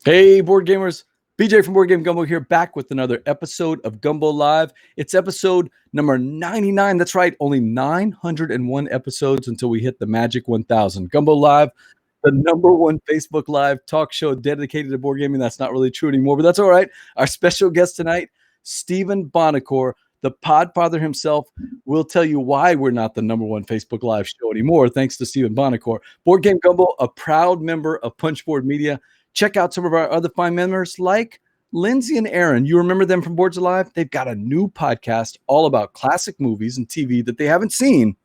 Hey, board gamers. BJ from Board Game Gumbo here, back with another episode of Gumbo Live. It's episode number 99. That's right, only 901 episodes until we hit the magic 1,000. Gumbo Live, the number one Facebook Live talk show dedicated to board gaming. That's not really true anymore, but that's all right. Our special guest tonight, Stephen Buonocore, the Podfather himself, will tell you why we're not the number one Facebook Live show anymore, thanks to Stephen Buonocore. Board Game Gumbo, a proud member of Punchboard Media. Check out some of our other fine members like Lindsay and Aaron. You remember them from Boards Alive? They've got a new podcast all about classic movies and TV that they haven't seen,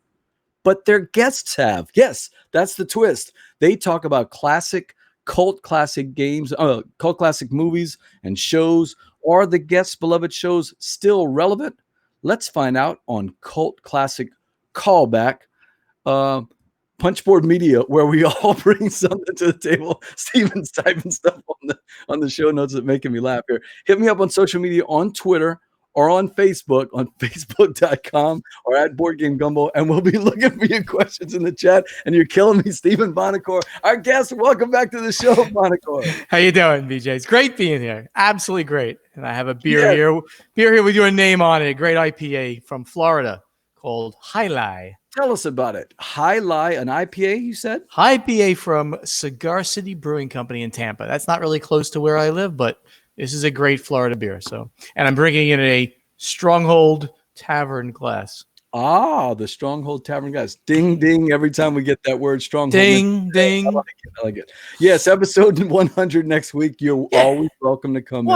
but their guests have. Yes, that's the twist. They talk about cult classic games, cult classic movies and shows. Are the guests' beloved shows still relevant? Let's find out on Cult Classic Callback. Punchboard Media, where we all bring something to the table. Steven's typing stuff on the show notes that making me laugh here. Hit me up on social media, on Twitter or on Facebook, on facebook.com or at Board Game Gumbo, and we'll be looking for your questions in the chat. And you're killing me, Stephen Buonocore, our guest. Welcome back to the show, Buonocore. How you doing, BJ? It's great being here. Absolutely great. And I have a beer here with your name on it. A great IPA from Florida called High Lie. Tell us about it. High Lie, an IPA, you said? High IPA from Cigar City Brewing Company in Tampa. That's not really close to where I live, but this is a great Florida beer. And I'm bringing in a Stronghold Tavern glass. Ah, the Stronghold Tavern glass. Ding, ding, every time we get that word Stronghold. Ding, ding. I like it. Yes, episode 100 next week. You're always welcome to come in.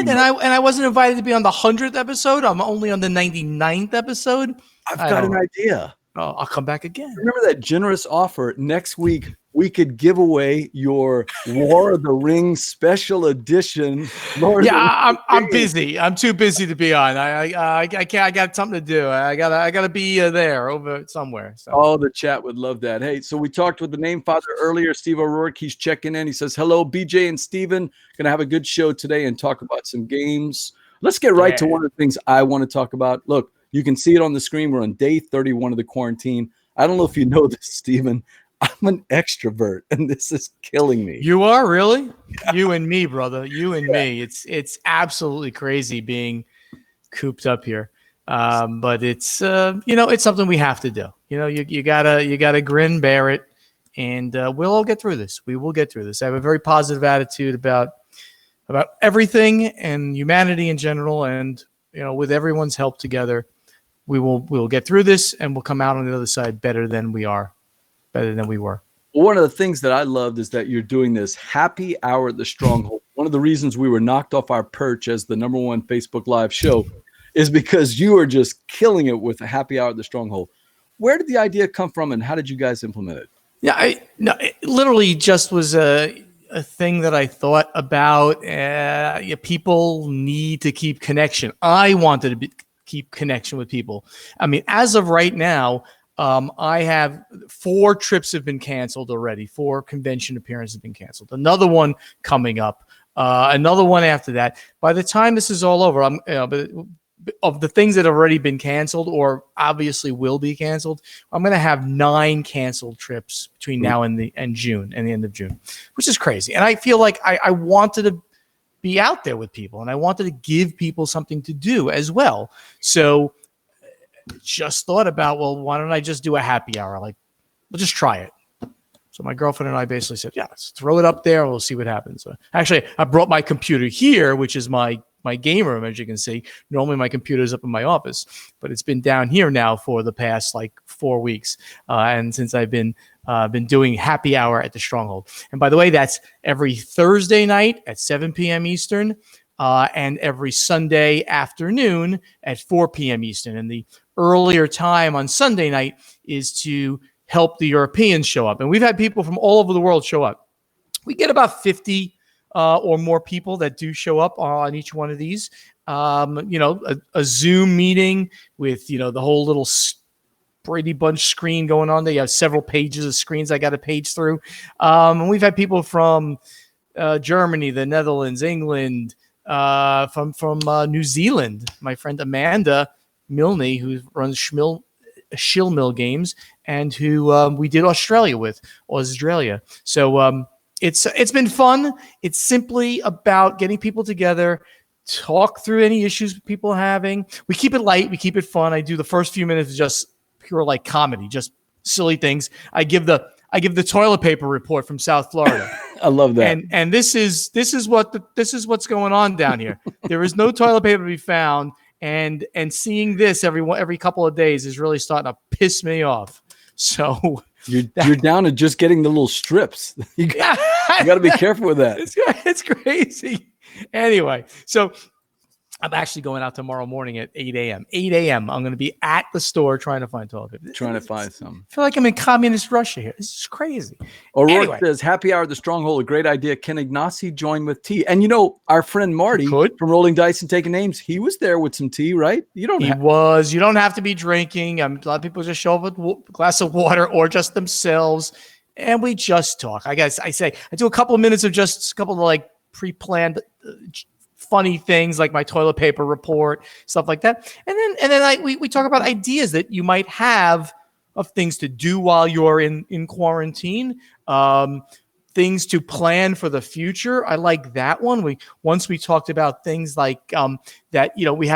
And I wasn't invited to be on the 100th episode. I'm only on the 99th episode. I've got an idea. Oh, I'll come back again. Remember that generous offer? Next week, we could give away your War of the Rings special edition. I'm busy. I'm too busy to be on. I can't. I got something to do. I gotta be there over somewhere. So. Oh, the chat would love that. Hey, so we talked with the name father earlier, Steve O'Rourke. He's checking in. He says, hello, BJ and Steven. Gonna have a good show today and talk about some games. Let's get right to one of the things I want to talk about. Look, you can see it on the screen. We're on day 31 of the quarantine. I don't know if you know this, Stephen. I'm an extrovert, and this is killing me. You are, really? Yeah. You and me, brother. You and me. It's absolutely crazy being cooped up here. But it's it's something we have to do. You gotta grin, bear it, and we'll all get through this. We will get through this. I have a very positive attitude about everything and humanity in general, and with everyone's help together, we'll get through this, and we'll come out on the other side better than we were. One of the things that I loved is that you're doing this happy hour at the Stronghold. One of the reasons we were knocked off our perch as the number one Facebook Live show is because you are just killing it with a happy hour at the Stronghold. Where did the idea come from, and how did you guys implement it? Yeah, it literally just was a thing that I thought about. People need to keep connection. I wanted to keep connection with people. I mean, as of right now, I have 4 trips have been canceled already. 4 convention appearances have been canceled. Another one coming up. Another one after that. By the time this is all over, of the things that have already been canceled or obviously will be canceled, I'm going to have 9 canceled trips between now and the end of June, which is crazy. And I feel like I wanted to be out there with people, and I wanted to give people something to do as well. So just thought about, well, why don't I just do a happy hour? Like, we'll just try it. So my girlfriend and I basically said, yeah, let's throw it up there and we'll see what happens. So actually, I brought my computer here, which is my game room, as you can see. Normally my computer is up in my office, but it's been down here now for the past 4 weeks. And since I've been doing happy hour at the Stronghold. And by the way, that's every Thursday night at 7 p.m. Eastern and every Sunday afternoon at 4 p.m. Eastern. And the earlier time on Sunday night is to help the Europeans show up. And we've had people from all over the world show up. We get about 50 or more people that do show up on each one of these. A Zoom meeting with, the whole little Brady Bunch screen going on there. You have several pages of screens I got to page through. And we've had people from Germany, the Netherlands, England, from New Zealand. My friend Amanda Milne, who runs Shill Mill Games, and who we did Australia. So it's been fun. It's simply about getting people together, talk through any issues people are having. We keep it light, we keep it fun. I do the first few minutes just pure like comedy, just silly things. I give the toilet paper report from South Florida. I love that. And this is what's going on down here. There is no toilet paper to be found, and seeing this every couple of days is really starting to piss me off. So you're down to just getting the little strips. You got to be careful with that. It's crazy. Anyway, so I'm actually going out tomorrow morning at 8 a.m. 8 a.m. I'm going to be at the store trying to find toilet paper. Trying to find some. I feel like I'm in communist Russia here. This is crazy. O'Rourke says, happy hour at the Stronghold, a great idea. Can Ignacy join with tea? And our friend Marty from Rolling Dice and Taking Names, he was there with some tea, right? You don't have to be drinking. A lot of people just show up with a glass of water or just themselves, and we just talk. I guess I do a couple of minutes of just a couple of like pre-planned funny things like my toilet paper report, stuff like that. And then we talk about ideas that you might have of things to do while you're in quarantine, things to plan for the future. I like that one. Once we talked about things like that, we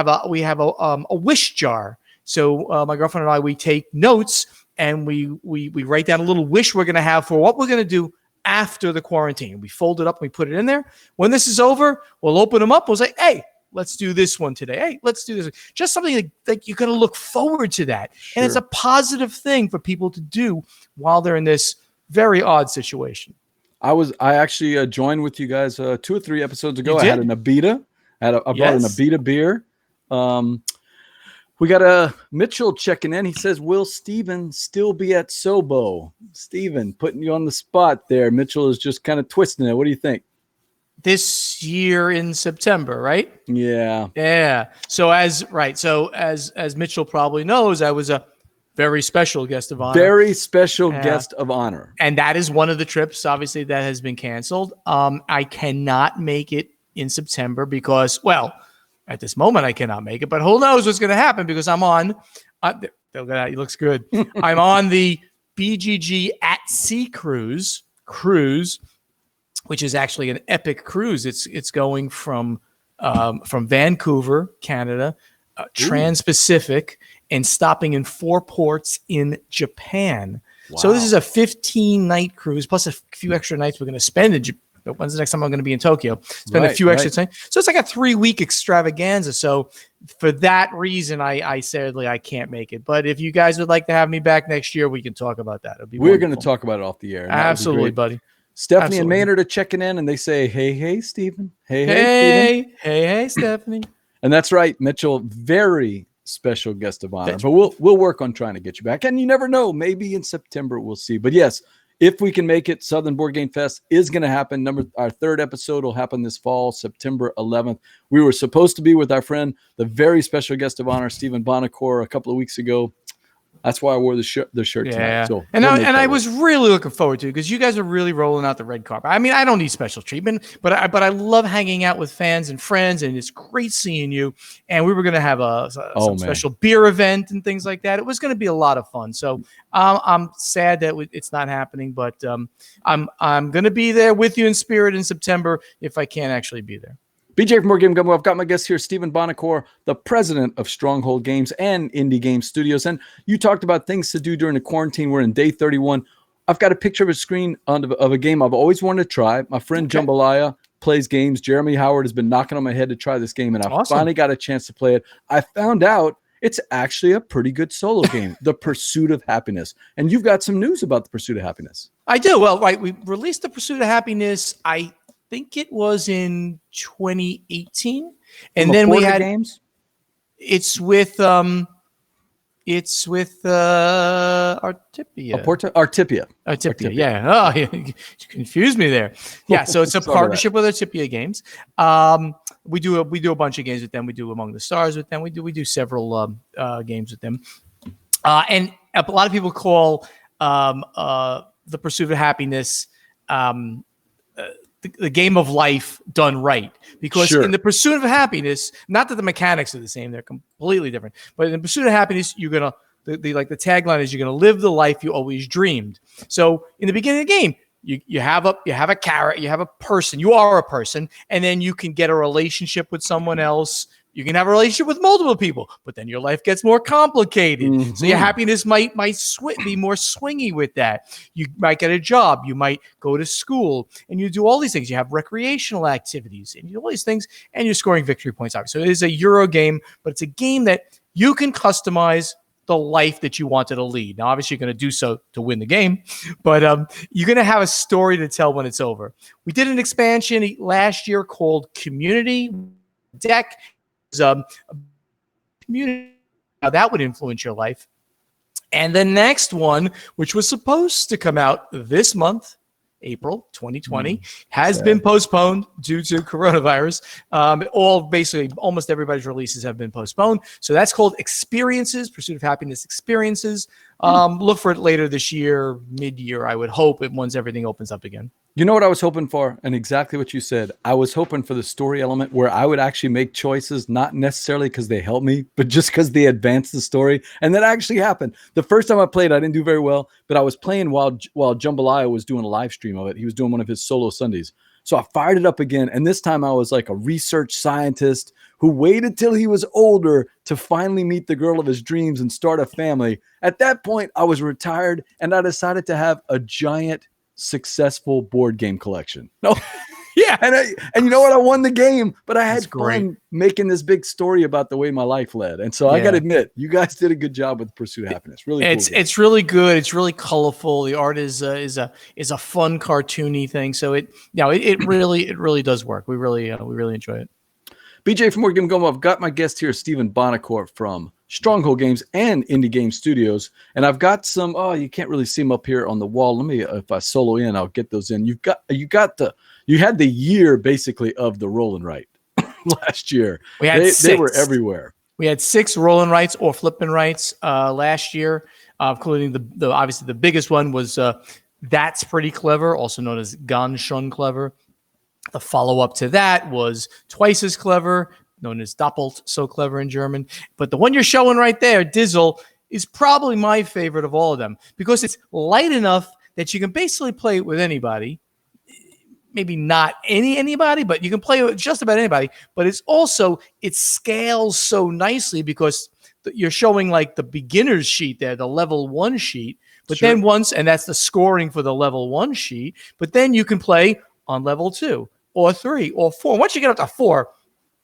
have a wish jar. So my girlfriend and I, we take notes and we write down a little wish we're going to have for what we're going to do after the quarantine. We fold it up and we put it in there. When this is over, we'll open them up. We'll say, hey, let's do this one today. Hey, let's do this. Just something like you're going to look forward to that. Sure. And it's a positive thing for people to do while they're in this very odd situation. I actually joined with you guys 2 or 3 episodes ago. I had an Abita. I brought an Abita beer. We got Mitchell checking in. He says, will Steven still be at Sobo? Steven, putting you on the spot there. Mitchell is just kind of twisting it. What do you think? This year in September, right? Yeah. Yeah. So as Mitchell probably knows, I was a very special guest of honor. Very special guest of honor. And that is one of the trips, obviously, that has been canceled. I cannot make it in September because, at this moment, I cannot make it, but who knows what's going to happen because I'm on. He looks good. I'm on the BGG at Sea cruise, which is actually an epic cruise. It's going from Vancouver, Canada, Trans-Pacific, and stopping in 4 ports in Japan. Wow. So this is a 15-night cruise plus a few extra nights we're going to spend in Japan. When's the next time I'm going to be in Tokyo? Spend a few extra time. So it's like a 3-week extravaganza. So for that reason, I sadly I can't make it. But if you guys would like to have me back next year, we can talk about that. We're going to talk about it off the air. Absolutely, buddy. Stephanie and Maynard are checking in, and they say, hey, Stephen. Hey, Stephanie. And that's right, Mitchell. Very special guest of honor. But we'll work on trying to get you back. And you never know. Maybe in September we'll see. But yes, if we can make it, Southern Board Game Fest is going to happen. Our 3rd episode will happen this fall, September 11th. We were supposed to be with our friend, the very special guest of honor, Stephen Buonocore, a couple of weeks ago. That's why I wore the shirt tonight. So, and I was really looking forward to it because you guys are really rolling out the red carpet. I mean, I don't need special treatment, but I love hanging out with fans and friends, and it's great seeing you. And we were going to have some special beer event and things like that. It was going to be a lot of fun. So I'm sad that it's not happening, but I'm going to be there with you in spirit in September if I can't actually be there. BJ from Board Game Gumbo. I've got my guest here, Stephen Buonocore, the president of Stronghold Games and Indie Game Studios. And you talked about things to do during the quarantine. We're in day 31. I've got a picture of a screen of a game I've always wanted to try. My friend Jambalaya plays games. Jeremy Howard has been knocking on my head to try this game, and I finally got a chance to play it. I found out it's actually a pretty good solo game, The Pursuit of Happiness. And you've got some news about The Pursuit of Happiness. I do. Well, we released The Pursuit of Happiness, I think it was in 2018, and then we had games. It's with I'm Artipia. Artipia. Artipia, yeah. Oh, you confused me there. Yeah, so it's a partnership with Artipia Games. We do a bunch of games with them. We do Among the Stars with them. We do several games with them. And a lot of people call the Pursuit of Happiness the game of life done right, because in the Pursuit of Happiness, not that the mechanics are the same, they're completely different, but in the Pursuit of Happiness, you're gonna the tagline is you're gonna live the life you always dreamed. So in the beginning of the game, you have a carrot, you have a person, you are a person, and then you can get a relationship with someone else. You can have a relationship with multiple people, but then your life gets more complicated. Mm-hmm. So your happiness might be more swingy with that. You might get a job. You might go to school, and you do all these things. You have recreational activities, and you do all these things, and you're scoring victory points. Obviously, so it is a Euro game, but it's a game that you can customize the life that you wanted to lead. Now, obviously, you're going to do so to win the game, but you're going to have a story to tell when it's over. We did an expansion last year called Community Deck. Community, how that would influence your life. And the next one, which was supposed to come out this month, April 2020, has been postponed due to coronavirus. Almost everybody's releases have been postponed. So that's called Experiences, Pursuit of Happiness Experiences. Look for it later this year, mid-year, I would hope, once everything opens up again. You know what I was hoping for? And exactly what you said. I was hoping for the story element where I would actually make choices, not necessarily because they helped me, but just because they advanced the story. And that actually happened. The first time I played, I didn't do very well, but I was playing while Jambalaya was doing a live stream of it. He was doing one of his solo Sundays. So I fired it up again. And this time I was like a research scientist who waited till he was older to finally meet the girl of his dreams and start a family. At that point, I was retired and I decided to have a giant successful board game collection. No, yeah, and you know what? I won the game, but I had fun making this big story about the way my life led. And so I got to admit, you guys did a good job with Pursuit of Happiness. Really, it's really good. It's really colorful. The art is a fun cartoony thing. So it really does work. We really enjoy it. BJ from Game Gumbo, I've got my guest here, Stephen Buonocore from Stronghold Games and Indie Game Studios. And I've got some, you can't really see them up here on the wall. Let me, if I solo in, I'll get those in. You had the year basically of the roll and write last year. We had they were everywhere. We had 6 roll and writes or flip and writes last year, including the obviously the biggest one was That's Pretty Clever, also known as Ganz schön clever. The follow-up to that was Twice as Clever, known as Doppelt so clever in German. But the one you're showing right there, Dizzle, is probably my favorite of all of them because it's light enough that you can basically play it with anybody. Maybe not anybody, but you can play it with just about anybody. But it scales so nicely because you're showing like the beginner's sheet there, the level 1 sheet. But then and that's the scoring for the level 1 sheet. But then you can play on level 2 or 3 or 4. Once you get up to 4,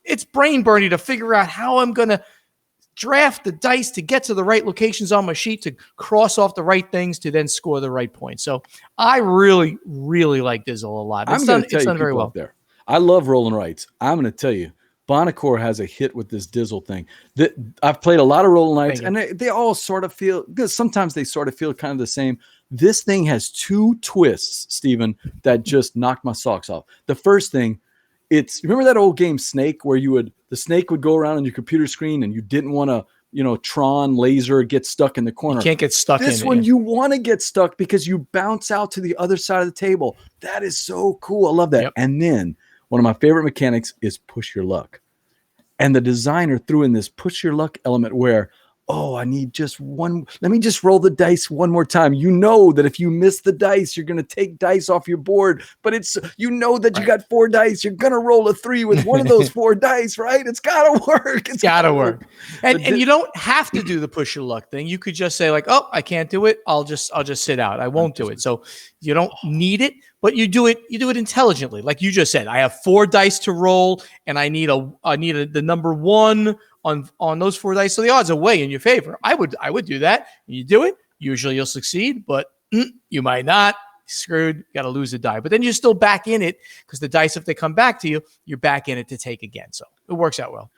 it's brain burning to figure out how I'm going to draft the dice to get to the right locations on my sheet to cross off the right things to then score the right points. So I really, really like Dizzle a lot. It's done very well. There. I love roll and writes. I'm going to tell you, Buonocore has a hit with this Dizzle thing. I've played a lot of roll and writes, and they all sort of feel, because sometimes they sort of feel kind of the same. This thing has 2 twists, Stephen, that just knocked my socks off. The first thing, remember that old game Snake where the snake would go around on your computer screen and you didn't want to, Tron laser get stuck in the corner. You can't get stuck in it. This one you want to get stuck because you bounce out to the other side of the table. That is so cool. I love that. Yep. And then one of my favorite mechanics is push your luck. And the designer threw in this push your luck element where, I need just one. Let me just roll the dice one more time. You know that if you miss the dice, you're going to take dice off your board. But that you got 4 dice. You're going to roll a 3 with one of those 4 dice, right? It's got to work. It's got to work. And you don't have to do the push your luck thing. You could just say like, I can't do it. I'll just sit out. I won't do it. So you don't need it, but you do it intelligently. Like you just said, I have 4 dice to roll and I need the number 1 on those 4 dice. So the odds are way in your favor. I would do that. You do it. Usually you'll succeed, but you might not. Screwed. Got to lose a die. But then you're still back in it because the dice, if they come back to you, you're back in it to take again. So it works out well.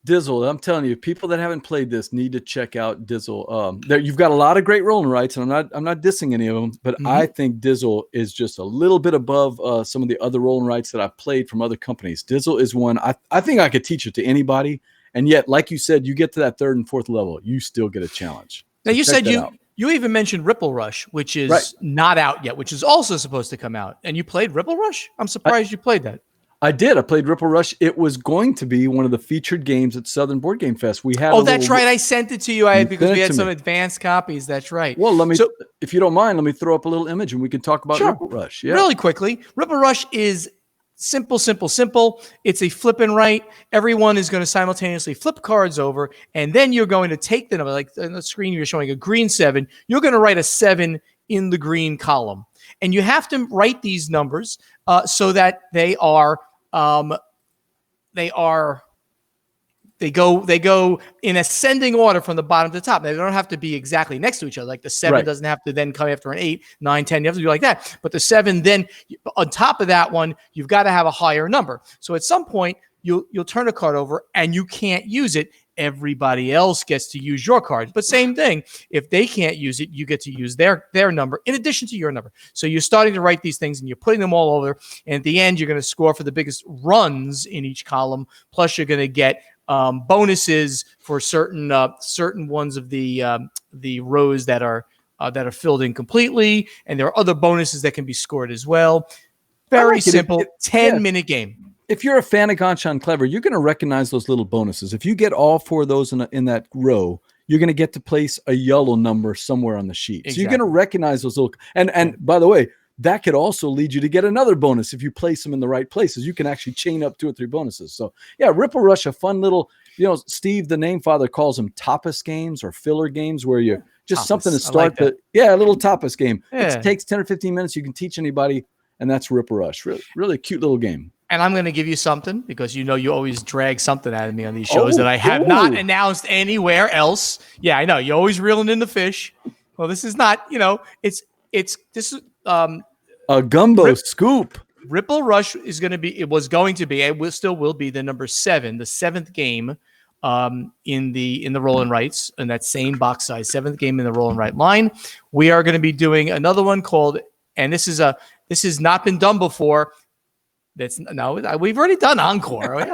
Dizzle, I'm telling you, people that haven't played this need to check out Dizzle. There, you've got a lot of great roll and writes, and I'm not dissing any of them, but I think Dizzle is just a little bit above some of the other roll and writes that I've played from other companies. Dizzle is one I think I could teach it to anybody, and yet, like you said, you get to that third and fourth level, you still get a challenge. Now, you said you even mentioned Ripple Rush, which is not out yet, which is also supposed to come out. And you played Ripple Rush? I'm surprised you played that. I did. I played Ripple Rush. It was going to be one of the featured games at Southern Board Game Fest. We had. That's right. I sent it to you. Because we had some advanced copies. That's right. Well, if you don't mind, let me throw up a little image and we can talk about Ripple Rush. Yeah. Really quickly, Ripple Rush is simple. It's a flip and write. Everyone is going to simultaneously flip cards over, and then you're going to take the number. Like on the screen, you're showing a green 7. You're going to write a 7 in the green column, and you have to write these numbers so that they go in ascending order from the bottom to the top. They don't have to be exactly next to each other. Like the 7 doesn't have to then come after an 8, 9, 10. You have to do like that. But the 7, then on top of that one, you've got to have a higher number. So at some point, you'll turn a card over and you can't use it. Everybody else gets to use your card. But same thing, if they can't use it, you get to use their number in addition to your number. So you're starting to write these things and you're putting them all over. And at the end, you're going to score for the biggest runs in each column. Plus, you're going to get bonuses for certain ones of the rows that are filled in completely. And there are other bonuses that can be scored as well. Very simple, 10-minute game. If you're a fan of Ganchan Clever, you're going to recognize those little bonuses. If you get all 4 of those in that row, you're going to get to place a yellow number somewhere on the sheet. Exactly. So you're going to recognize those little. And by the way, that could also lead you to get another bonus if you place them in the right places. You can actually chain up 2 or 3 bonuses. So yeah, Ripple Rush, a fun little. Steve, the name father, calls them tapas games or filler games where you just something to start a little tapas game. Yeah. It takes 10 or 15 minutes. You can teach anybody, and that's Ripple Rush. Really, really cute little game. And I'm going to give you something because you always drag something out of me on these shows that I have not announced anywhere else. Yeah, I know. You're always reeling in the fish. Well, this is not, this is a gumbo scoop. Ripple Rush is going to be, it will be the number 7, the 7th game in the roll and writes, in that same box size, 7th game in the roll and write line. We are going to be doing another one called, and this has not been done before. We've already done Encore.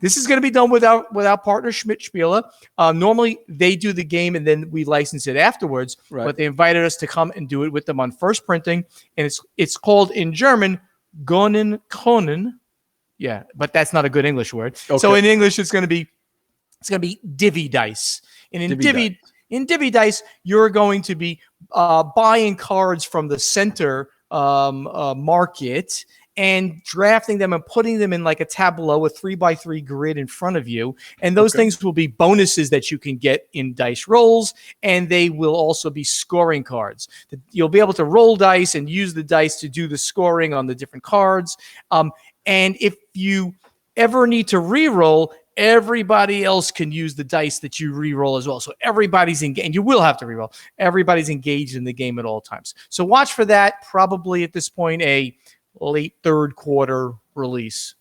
This is going to be done with our partner Schmidt Spiele. Normally they do the game and then we license it afterwards. Right. But they invited us to come and do it with them on first printing, and it's called in German Konen. Yeah, but that's not a good English word. Okay. So in English it's going to be Divvy Dice, and in Divvy Dice you're going to be buying cards from the center market and drafting them and putting them in like a tableau, a 3x3 grid in front of you. And those things will be bonuses that you can get in dice rolls. And they will also be scoring cards. You'll be able to roll dice and use the dice to do the scoring on the different cards. And if you ever need to re-roll, everybody else can use the dice that you re-roll as well. So everybody's engaged, and you will have to re-roll. Everybody's engaged in the game at all times. So watch for that. Probably at this point, a late third quarter release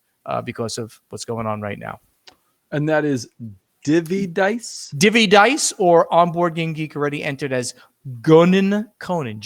because of what's going on right now. And that is Divvy Dice? Divvy Dice, or on Board Game Geek already entered as Konen, Konnen.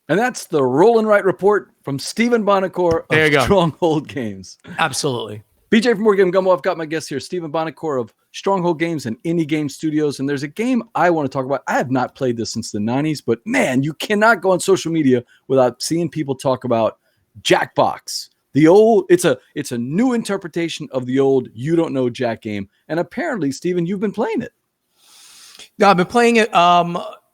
And that's the Roll and Write report from Stephen Buonocore of Stronghold Games. Absolutely. BJ from Board Game Gumbo, I've got my guest here, Stephen Buonocore of Stronghold Games and Indie Game Studios. And there's a game I want to talk about. I have not played this since the 90s, but man, you cannot go on social media without seeing people talk about Jackbox. It's a new interpretation of the old You Don't Know Jack game. And apparently, Stephen, you've been playing it. No, I've been playing it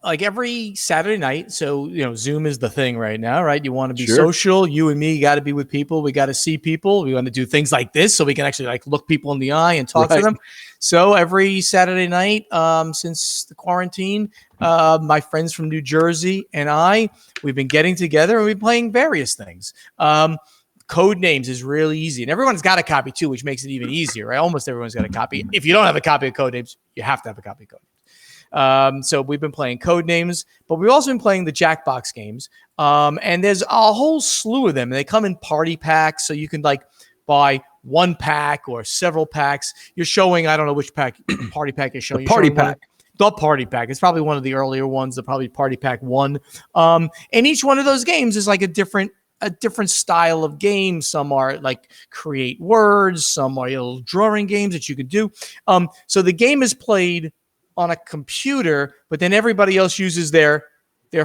like every Saturday night. So, Zoom is the thing right now, right? You want to be social. You and me got to be with people. We got to see people. We want to do things like this so we can actually look people in the eye and talk to them. So every Saturday night since the quarantine, my friends from New Jersey and we've been getting together and we've been playing various things. Codenames is really easy. And everyone's got a copy too, which makes it even easier, right? Almost everyone's got a copy. If you don't have a copy of Codenames, you have to have a copy of Codenames. So we've been playing Codenames, but we've also been playing the Jackbox games. And there's a whole slew of them. They come in party packs, so you can buy one pack or several packs. You're showing, I don't know which party pack you're showing. The party pack. The party pack. It's probably one of the earlier ones. The probably party pack 1. And each one of those games is like a different style of game. Some are like create words. Some are little drawing games that you could do. So the game is played on a computer, but then everybody else uses their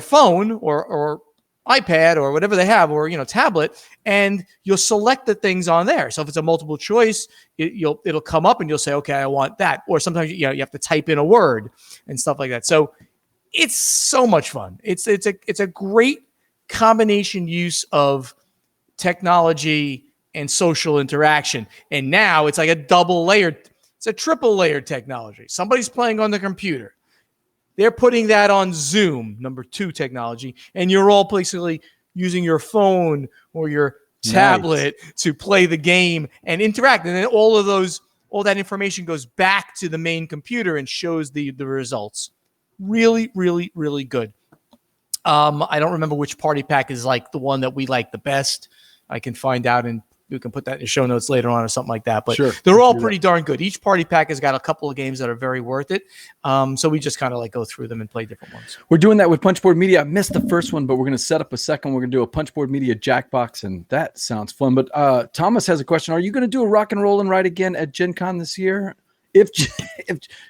phone or iPad or whatever they have, or tablet, and you'll select the things on there. So if it's a multiple choice, it'll come up and you'll say, okay, I want that. Or sometimes you have to type in a word and stuff like that. So it's so much fun. It's a great combination use of technology and social interaction. And now it's like a triple layered technology. Somebody's playing on the computer. They're putting that on Zoom, number 2 technology, and you're all basically using your phone or your tablet to play the game and interact. And then all that information goes back to the main computer and shows the results. Really, really, really good. I don't remember which party pack is like the one that we like the best. I can find out and we can put that in the show notes later on or something like that. But they're all pretty darn good. Each party pack has got a couple of games that are very worth it. So we just kind of like go through them and play different ones. We're doing that with Punchboard Media. I missed the first one, but we're going to set up a second. We're going to do a Punchboard Media Jackbox, and that sounds fun. But Thomas has a question. Are you going to do a rock and roll and ride again at Gen Con this year? If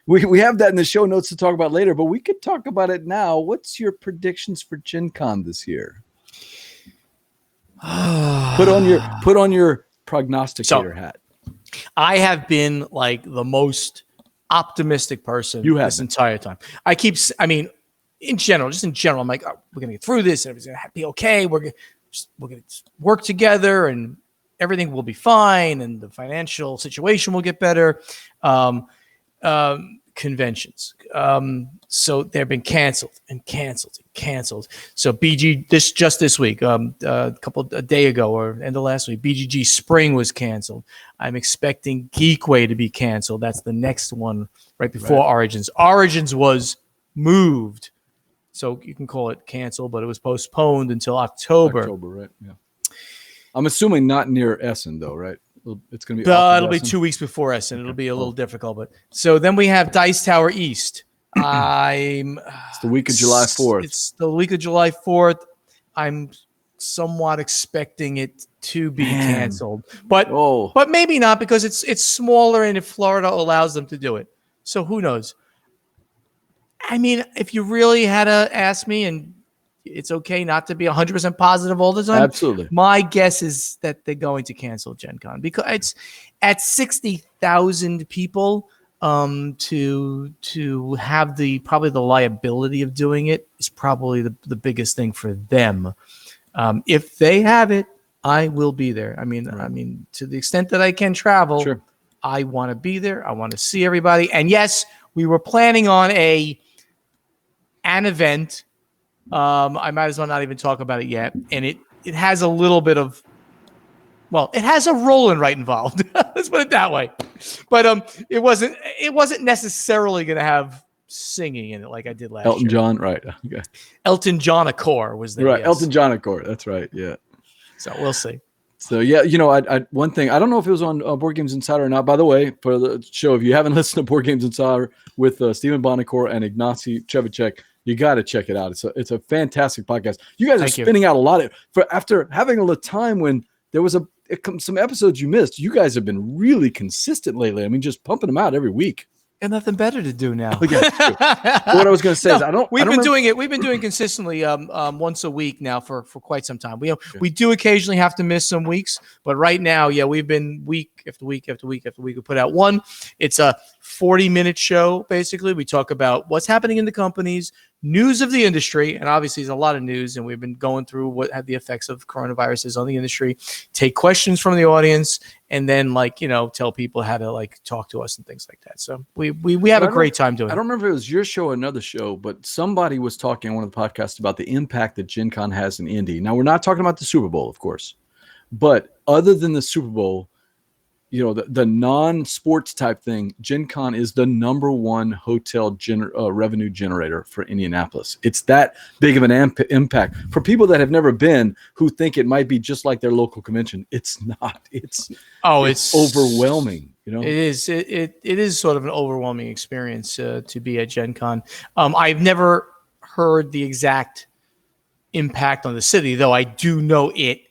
we have that in the show notes to talk about later, but we could talk about it now. What's your predictions for Gen Con this year? Put on your prognosticator hat. I have been like the most optimistic person this entire time. In general, I'm like, oh, we're gonna get through this. Everything's gonna be okay. We're gonna work together, and everything will be fine, and the financial situation will get better. Conventions. So they've been canceled. So BG this week, a day ago or end of last week, BGG Spring was canceled. I'm expecting Geekway to be canceled. That's the next one right before Origins. Origins was moved, so you can call it canceled, but it was postponed until October. Right? Yeah. I'm assuming not near Essen though, right? It's going to be. It'll be 2 weeks before Essen. It'll be a little difficult, but so then we have Dice Tower East. It's the week of July 4th. It's the week of July 4th. I'm somewhat expecting it to be canceled, but maybe not, because it's smaller, and if Florida allows them to do it, so who knows? I mean, if you really had to ask me, and it's okay not to be 100% positive all the time. Absolutely. My guess is that they're going to cancel Gen Con, because it's at 60,000 people. To have probably the liability of doing it is probably the biggest thing for them. If they have it, I will be there. I mean, to the extent that I can travel, I want to be there. I want to see everybody. And yes, we were planning on an event. I might as well not even talk about it yet. And it has a little bit of, it has a roll and write involved. Let's put it that way. But it wasn't necessarily going to have singing in it like I did last year. Elton John, right? Okay. Elton Johnocore was there. Right, yes. Elton Johnocore. That's right. Yeah. So we'll see. So yeah, I one thing, I don't know if it was on Board Games Insider or not. By the way, for the show, if you haven't listened to Board Games Insider with Stephen Buonocore and Ignacy Trevicek, you got to check it out. It's a fantastic podcast. You guys are spinning out a lot after having a little time when there was some episodes you missed. You guys have been really consistent lately. I mean, just pumping them out every week. Got nothing better to do now. What I was going to say is we've been doing consistently once a week now for quite some time. We do occasionally have to miss some weeks, but right now, we've been week after week after week after week. We put out one. It's a 40-minute show. Basically, we talk about what's happening in the companies, news of the industry, and obviously there's a lot of news, and we've been going through what had the effects of coronaviruses on the industry, take questions from the audience, and then tell people how to talk to us and things like that. So we have a great time doing it. I don't remember if it was your show or another show, but somebody was talking on one of the podcasts about the impact that Gen Con has in Indy. Now, we're not talking about the Super Bowl, of course, but other than the Super Bowl, the non-sports type thing, Gen Con is the #1 hotel revenue generator for Indianapolis. It's that big of an impact for people that have never been, who think it might be just like their local convention. It's not. It's overwhelming. It is. It is sort of an overwhelming experience to be at Gen Con. I've never heard the exact impact on the city, though I do know it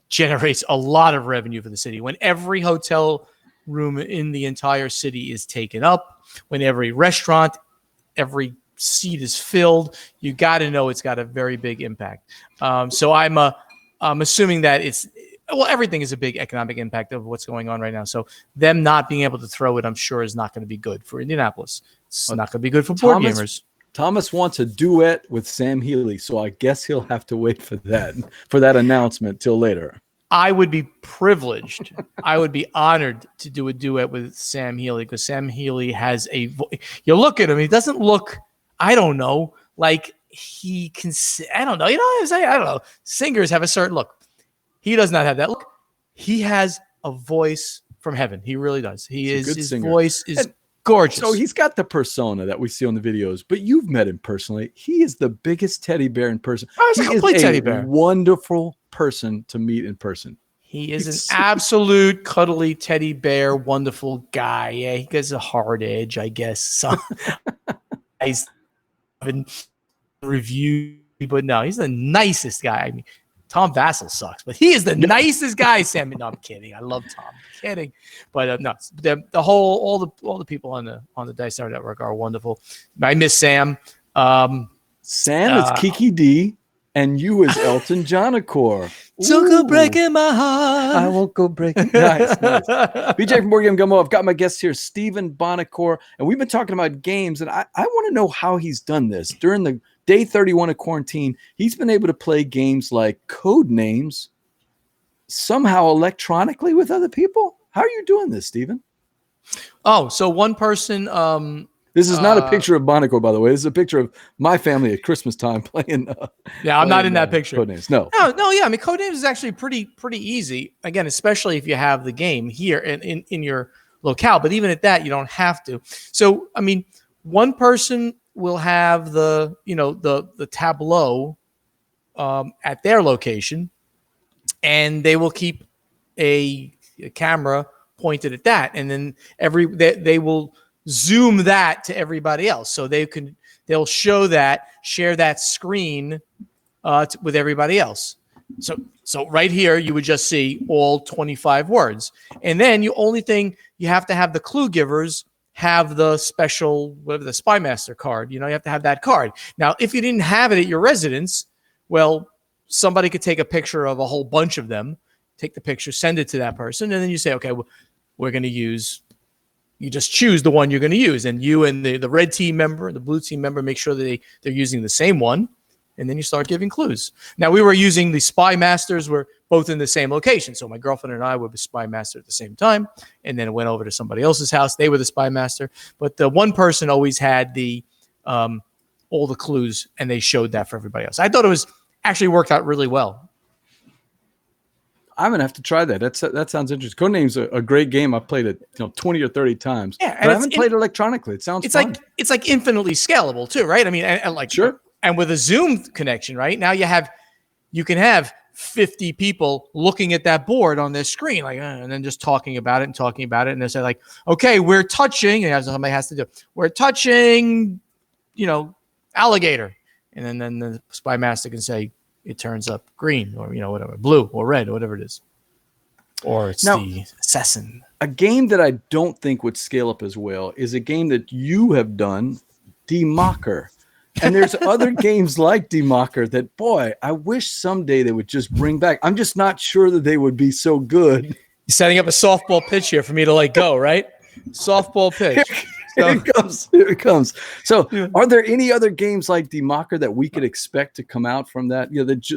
generates a lot of revenue for the city. When every hotel room in the entire city is taken up, when every restaurant, every seat is filled, you got to know it's got a very big impact. So I'm assuming that everything is a big economic impact of what's going on right now. So them not being able to throw it, I'm sure, is not going to be good for Indianapolis. It's not going to be good for board gamers. Thomas wants a duet with Sam Healy, so I guess he'll have to wait for that announcement till later. I would be privileged. I would be honored to do a duet with Sam Healy, because Sam Healy has a voice. You look at him; he doesn't look, I don't know, like he can. I don't know. You know what I'm saying? I don't know. Singers have a certain look. He does not have that look. He has a voice from heaven. He really does. His voice is gorgeous. So he's got the persona that we see on the videos, but you've met him personally. He is the biggest teddy bear in person. He's a complete teddy bear. Wonderful person to meet in person. He is an absolute cuddly teddy bear, wonderful guy. Yeah, he has a hard edge, I guess. So he's been reviewed, but no, he's the nicest guy. I mean, Tom Vassell sucks, but he is the nicest guy. Sam, no, I'm kidding. I love Tom. I'm kidding, but no, all the people on the Dice Tower Network are wonderful. I miss Sam. Sam is Kiki D, and you is Elton Johnacore. Don't go breaking my heart. I won't go breaking. Nice. BJ from Board Game Gumbo. I've got my guest here, Stephen Buonocore, and we've been talking about games, and I want to know how he's done this during the day 31 of quarantine. He's been able to play games like Codenames somehow electronically with other people. How are you doing this, Stephen? Oh, so one person. This is not a picture of Buonocore, by the way. This is a picture of my family at Christmas time playing. I'm not in that picture. Codenames. No. Yeah. I mean, Codenames is actually pretty easy. Again, especially if you have the game here in your locale. But even at that, you don't have to. So, I mean, one person will have the tableau at their location, and they will keep a camera pointed at that, and then they will zoom that to everybody else, so they'll share that screen with everybody else. So right here you would just see all 25 words, and then you have to have the clue givers have the special, whatever, the Spy Master card. You have to have that card. Now, if you didn't have it at your residence, well, somebody could take a picture of a whole bunch of them, take the picture, send it to that person, and then you say, okay, we're going to use. You just choose the one you're going to use, and you and the red team member, the blue team member, make sure that they're using the same one, and then you start giving clues. Now, we were using the Spy Masters, were both in the same location, so my girlfriend and I were the Spy Master at the same time, and then it went over to somebody else's house. They were the Spy Master, but the one person always had all the clues, and they showed that for everybody else. I thought it actually worked out really well. I'm gonna have to try that. That sounds interesting. Codenames a great game. I've played it 20 or 30 times. Yeah, but I haven't played it electronically. It sounds fun. It's like infinitely scalable too, right? I mean, and like sure. And with a Zoom connection, right now you can have 50 people looking at that board on their screen, and then just talking about it, and they say like, okay, we're touching, and somebody has to do. We're touching, alligator, and then the Spy Master can say, it turns up green or, whatever, blue or red or whatever it is. Or it's the assassin. A game that I don't think would scale up as well is a game that you have done, Democker. And there's other games like Democker that, boy, I wish someday they would just bring back. I'm just not sure that they would be so good. You're setting up a softball pitch here for me to let go, right? Softball pitch. Here it comes. So, Are there any other games like Democker that we could expect to come out from that?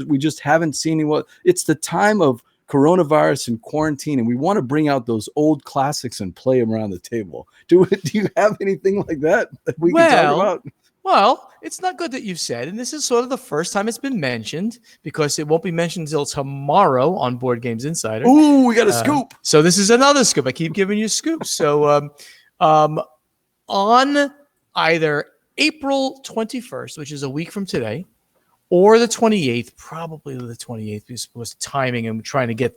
We just haven't seen any. It's the time of coronavirus and quarantine, and we want to bring out those old classics and play them around the table. Do you have anything like that we can talk about? Well, it's not good that you've said, and this is sort of the first time it's been mentioned because it won't be mentioned until tomorrow on Board Games Insider. Ooh, we got a scoop. So this is another scoop. I keep giving you scoops. So on either April 21st, which is a week from today, or the 28th, probably the 28th, because was timing and trying to get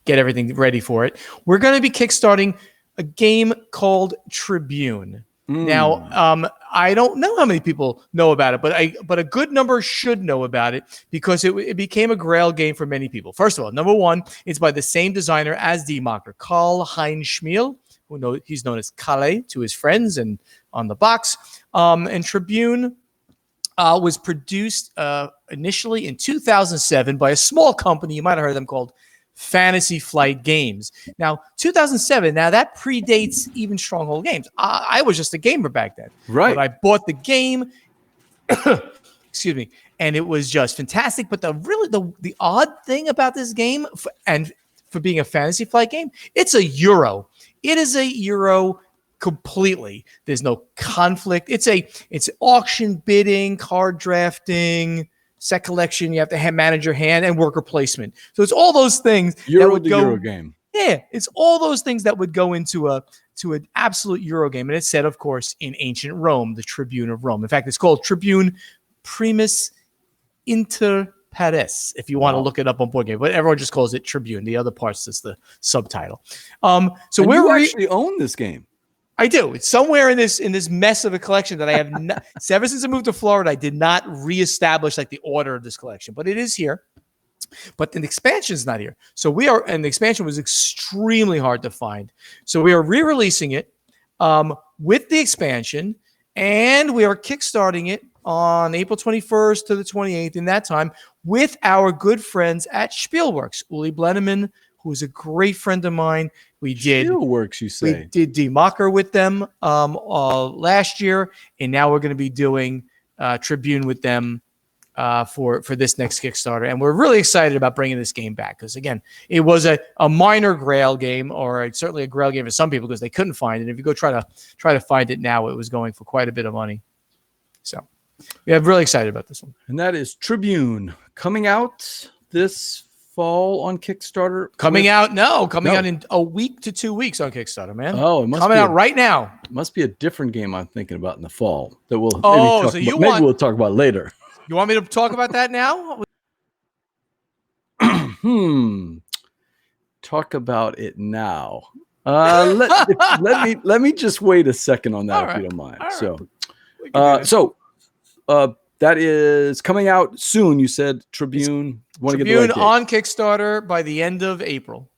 everything ready for it. We're going to be kickstarting a game called Tribune. Now, I don't know how many people know about it, but a good number should know about it because it became a grail game for many people. First of all, number one, it's by the same designer as Buonocore, Karl-Heinz Schmiel, he's known as Kalle to his friends and on the box. And Tribune was produced initially in 2007 by a small company, you might have heard of them, called Fantasy Flight Games. Now, 2007, now that predates even Stronghold Games. I was just a gamer back then. Right. But I bought the game, excuse me, and it was just fantastic. But the odd thing about this game, for being a Fantasy Flight game, it's a Euro. It is a Euro completely. There's no conflict. It's auction bidding, card drafting, set collection. You have to manage your hand and worker placement. So it's all those things Euro game. Yeah, it's all those things that would go into an absolute Euro game. And it's set, of course, in ancient Rome, the Tribune of Rome. In fact, it's called Tribune Primus Inter Pares, if you want to look it up on Board Game. But everyone just calls it Tribune. The other parts is the subtitle. So and you actually own this game. I do. It's somewhere in this mess of a collection that I have not. Ever since I moved to Florida, I did not reestablish the order of this collection, but it is here. But the expansion is not here. So and the expansion was extremely hard to find. So we are re-releasing it with the expansion, and we are kickstarting it on April 21st to the 28th in that time with our good friends at Spielworks, Uli Blenneman, who is a great friend of mine. Spielworks, you say? We did Buonocore with them last year, and now we're going to be doing Tribune with them for this next Kickstarter. And we're really excited about bringing this game back because, again, it was a minor Grail game, or certainly a Grail game for some people because they couldn't find it. If you go try to find it now, it was going for quite a bit of money. So yeah, I'm really excited about this one. And that is Tribune coming out this fall on Kickstarter. Coming out in a week to 2 weeks on Kickstarter, man. Oh, it must coming out right now. It must be a different game I'm thinking about in the fall that we'll maybe we'll talk about later. You want me to talk about that now? Talk about it now. Let me just wait a second on that, if you don't mind. So that is coming out soon. You said Tribune. Tribune on Kickstarter by the end of April.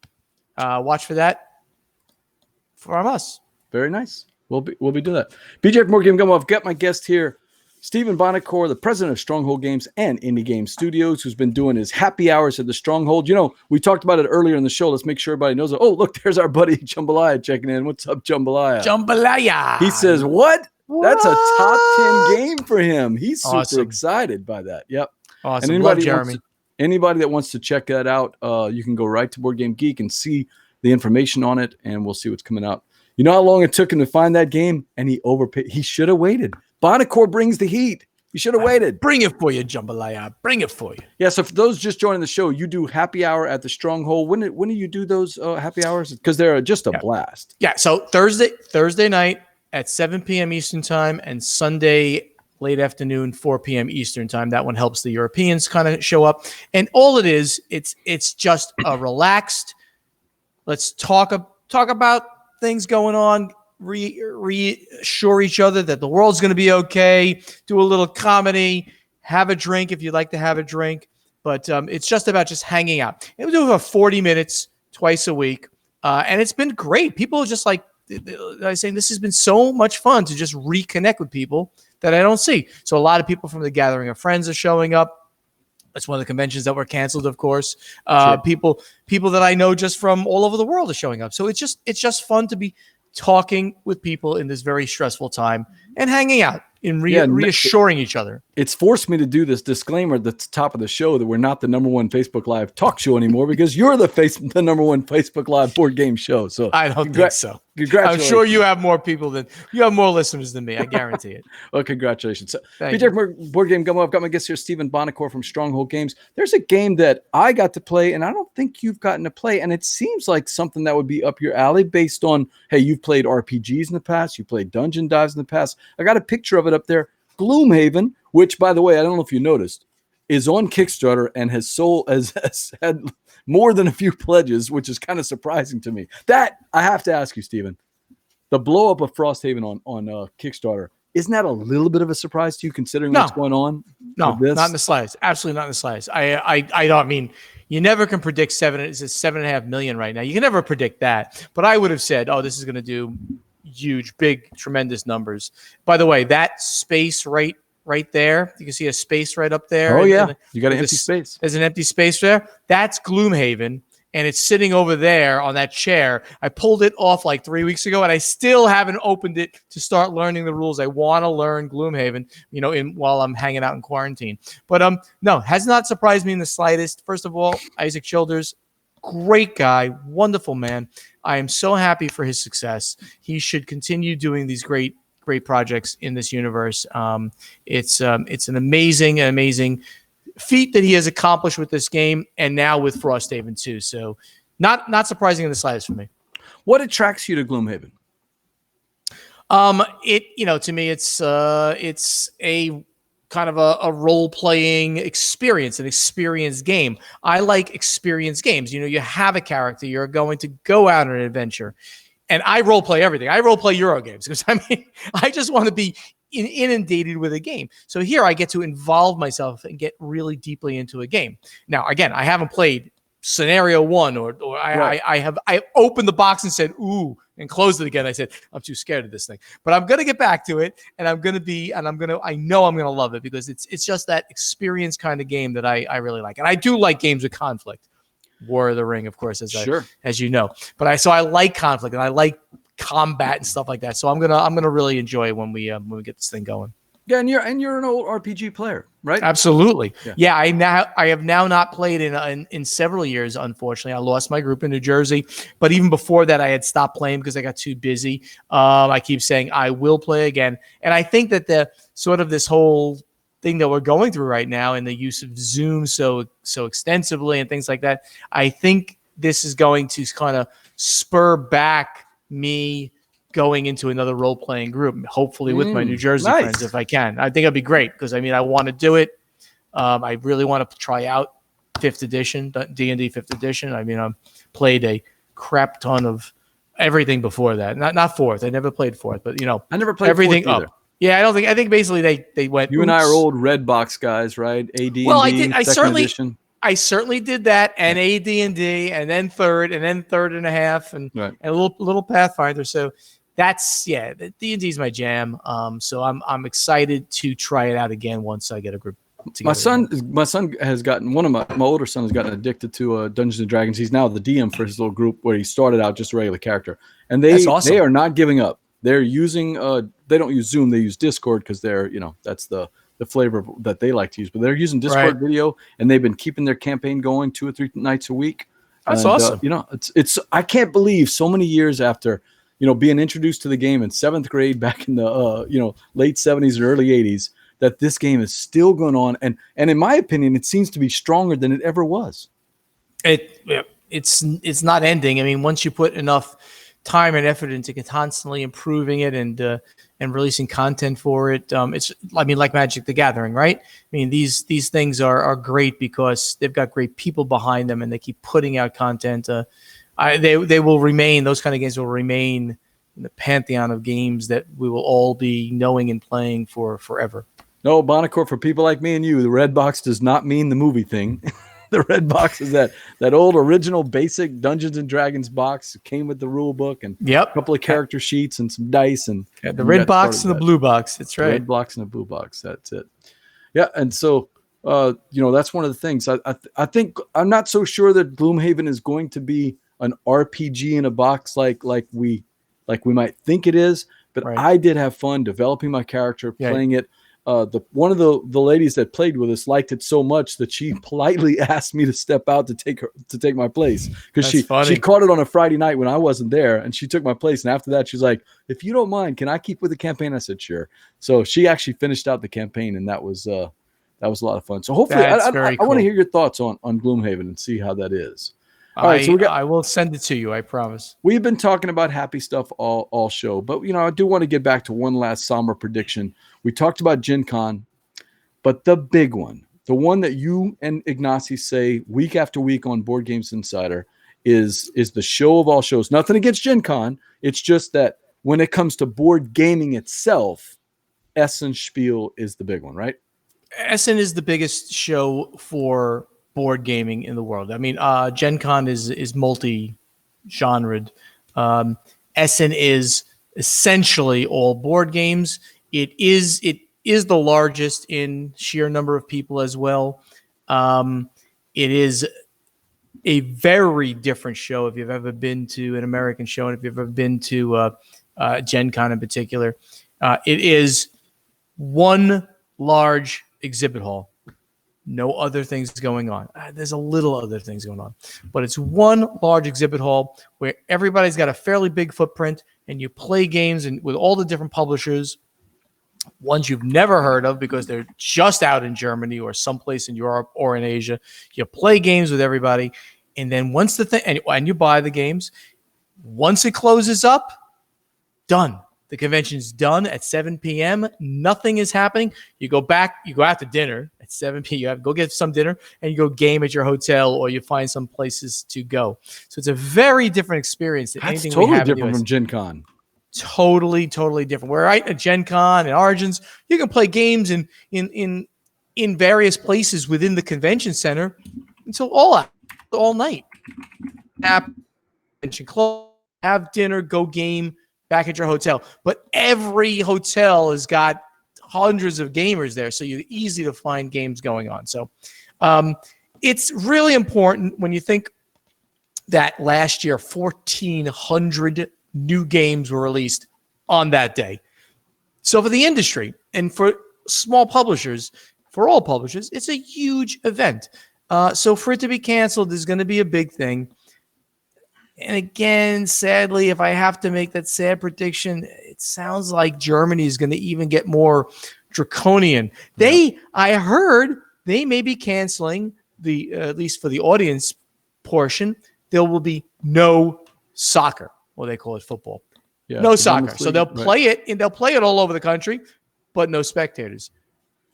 Watch for that from us. Very nice. We'll be doing that. BJ from Board Game Gumbo. I've got my guest here, Stephen Buonocore, the president of Stronghold Games and Indie Game Studios, who's been doing his happy hours at the Stronghold. You know, we talked about it earlier in the show. Let's make sure everybody knows it. Oh, look, there's our buddy Jambalaya checking in. What's up, Jambalaya? Jambalaya. He says, what? That's a top 10 game for him. He's super excited by that. Yep. Awesome. And Love Jeremy. Anybody that wants to check that out, you can go right to Board Game Geek and see the information on it, and we'll see what's coming out. You know how long it took him to find that game? And he overpaid. He should have waited. Buonocore brings the heat. You should have waited. Bring it for you, Jambalaya. Bring it for you. Yeah, so for those just joining the show, you do happy hour at the Stronghold. When do you do those happy hours? Because they're just a blast. Yeah, so Thursday night at 7 p.m. Eastern Time and Sunday late afternoon, 4 p.m. Eastern Time. That one helps the Europeans kind of show up. And all it is, it's just a relaxed, let's talk about things going on, reassure each other that the world's going to be okay, do a little comedy, have a drink if you'd like to have a drink. But it's just about just hanging out. And we do it for 40 minutes twice a week. And it's been great. People are just like, I was saying, this has been so much fun to just reconnect with people that I don't see. So a lot of people from the Gathering of Friends are showing up. That's one of the conventions that were canceled, of course. Sure. People that I know just from all over the world are showing up. So it's just fun to be talking with people in this very stressful time and hanging out. reassuring each other. It's forced me to do this disclaimer at the top of the show that we're not the number one Facebook Live talk show anymore because you're the number one Facebook Live board game show. So I don't think so. Congratulations. I'm sure you have more listeners than me. I guarantee it. Well, congratulations. So, Thank BJ from Board Game Gumbo, I've got my guest here, Stephen Buonocore from Stronghold Games. There's a game that I got to play, and I don't think you've gotten to play, and it seems like something that would be up your alley based on, hey, you've played RPGs in the past, you played Dungeon Dives in the past. I got a picture of it up there. Gloomhaven, which, by the way, I don't know if you noticed, is on Kickstarter and has had more than a few pledges, which is kind of surprising to me. That I have to ask you, Stephen, the blow up of Frosthaven on Kickstarter, isn't that a little bit of a surprise to you considering what's going on? No, not in the slightest. Absolutely not in the slightest. I don't mean you never can predict it's 7.5 million right now. You can never predict that. But I would have said, oh, this is going to do huge, big, tremendous numbers. By the way, that space right there, you can see a space right up there. Oh, yeah. You got an empty space. There's an empty space there. That's Gloomhaven, and it's sitting over there on that chair. I pulled it off like 3 weeks ago, and I still haven't opened it to start learning the rules. I want to learn Gloomhaven, while I'm hanging out in quarantine. But no, has not surprised me in the slightest. First of all, Isaac Childers, great guy, wonderful man. I am so happy for his success. He should continue doing these great projects in this universe. It's an amazing feat that he has accomplished with this game, and now with Frosthaven too. So, not surprising in the slightest for me. What attracts you to Gloomhaven? To me, it's a kind of a role-playing experience, an experienced game. I like experienced games. You have a character, you're going to go out on an adventure. And I role play everything. I role play Euro games because I just want to be inundated with a game. So here I get to involve myself and get really deeply into a game. Now, again, I haven't played scenario one or Right. I opened the box and said, ooh, and closed it again. I said, I'm too scared of this thing, but I'm going to get back to it. And I know I'm going to love it because it's just that experience kind of game that I really like. And I do like games with conflict. War of the Ring, of course, as you know. But I like conflict and I like combat and stuff like that. So I'm gonna really enjoy it when we get this thing going. Yeah, and you're an old RPG player, right? Absolutely. Yeah, I have now not played in several years. Unfortunately, I lost my group in New Jersey. But even before that, I had stopped playing because I got too busy. I keep saying I will play again, and I think that the sort of this whole thing that we're going through right now and the use of Zoom so extensively and things like that, I think this is going to kind of spur back me going into another role-playing group, hopefully with my New Jersey friends if I can. I think it'd be great because I want to do it. I really want to try out 5th edition, D&D 5th edition. I played a crap ton of everything before that. Not 4th. I never played 4th, but I never played everything 4th either. up. Yeah, I think basically they went. You and I are old red box guys, right? AD&D. Well, I did. Edition. I certainly did that, and AD&D, and then 3rd, and then 3rd and a half, and a little Pathfinder. So that's the D&D is my jam. So I'm excited to try it out again once I get a group together. My son has gotten my older son has gotten addicted to Dungeons and Dragons. He's now the DM for his little group where he started out just a regular character, and they are not giving up. They're using they don't use Zoom, they use Discord because they're that's the flavor that they like to use. But they're using Discord video, and they've been keeping their campaign going 2 or 3 nights a week. That's awesome. It's I can't believe so many years after being introduced to the game in 7th grade back in the late 70s or early 80s that this game is still going on, and in my opinion, it seems to be stronger than it ever was. It's not ending. I mean, once you put enough time and effort into constantly improving it and releasing content for it, it's like Magic the Gathering, right? I mean, these things are great because they've got great people behind them and they keep putting out content. They will remain, those kind of games will remain in the pantheon of games that we will all be knowing and playing for forever. No, Buonocore, for people like me and you, the red box does not mean the movie thing. The red box is that old original basic Dungeons and Dragons box. It came with the rule book and a couple of character sheets and some dice and the red box and the blue box. That's right. The red box and the blue box. That's it. Yeah, and so that's one of the things. I think I'm not so sure that Gloomhaven is going to be an RPG in a box like we might think it is. but Right. I did have fun developing my character, Yeah. playing it. One of the ladies that played with us liked it so much that she politely asked me to step out to take my place, because That's she funny. caught it on a Friday night when I wasn't there, and she took my place. And after that, she's like, "If you don't mind, can I keep with the campaign?" I said, "Sure." So she actually finished out the campaign, and that was a lot of fun. So hopefully, That's I very want to cool. hear your thoughts on Gloomhaven and see how that is. All right, so I will send it to you. I promise. we've been talking about happy stuff all show, but I do want to get back to one last somber prediction. We talked about Gen Con, but the big one, the one that you and Ignacy say week after week on Board Games Insider, is the show of all shows. Nothing against Gen Con. It's just that when it comes to board gaming itself, Essen Spiel is the big one, right? Essen is the biggest show for board gaming in the world. I mean, Gen Con is multi-genred. Essen is essentially all board games. It is the largest in sheer number of people as well. It is a very different show if you've ever been to an American show, and if you've ever been to Gen Con in particular. It is one large exhibit hall. No other things going on. There's a little other things going on, but it's one large exhibit hall where everybody's got a fairly big footprint, and you play games and with all the different publishers, ones you've never heard of because they're just out in Germany or someplace in Europe or in Asia. You play games with everybody, and then once the thing, and you buy the games, once it closes up, done. The convention's done at 7 p.m. Nothing is happening. You go back, you go out to dinner at 7 p.m. Go get some dinner, and you go game at your hotel, or you find some places to go. So it's a very different experience than That's anything totally we have different in the US. from Gen Con. Totally different. Where at Gen Con and Origins, you can play games in various places within the convention center until all night. Convention close, have dinner, go game back at your hotel. But every hotel has got hundreds of gamers there, so you're easy to find games going on. So it's really important when you think that last year 1,400 new games were released on that day. So for the industry and for small publishers, for all publishers, it's a huge event. So for it to be canceled is going to be a big thing. And again, sadly, if I have to make that sad prediction, it sounds like Germany is going to even get more draconian. I heard they may be canceling at least for the audience portion, there will be no soccer. Well, they call it football. Yeah, no soccer. So they'll play it, and they'll play it all over the country, but no spectators.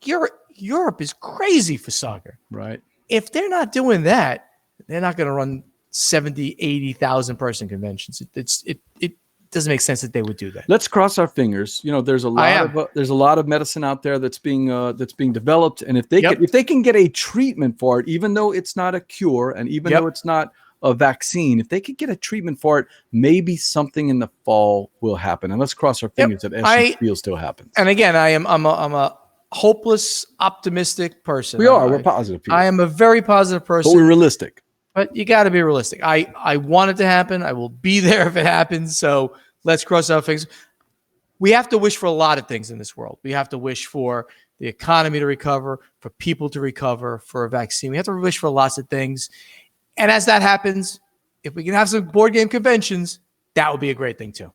Europe is crazy for soccer. Right. If they're not doing that, they're not going to run 70, 80,000 person conventions. It doesn't make sense that they would do that. Let's cross our fingers. There's a lot of medicine out there that's being developed, and if they can get a treatment for it, even though it's not a cure, and even though it's not a vaccine, if they could get a treatment for it, maybe something in the fall will happen. And let's cross our fingers that Essen Spiel still happens. And again, I'm a hopeless, optimistic person. We're positive people. I am a very positive person. But we're realistic. But you got to be realistic. I want it to happen. I will be there if it happens. So let's cross our fingers. We have to wish for a lot of things in this world. We have to wish for the economy to recover, for people to recover, for a vaccine. We have to wish for lots of things. And as that happens, if we can have some board game conventions, that would be a great thing too.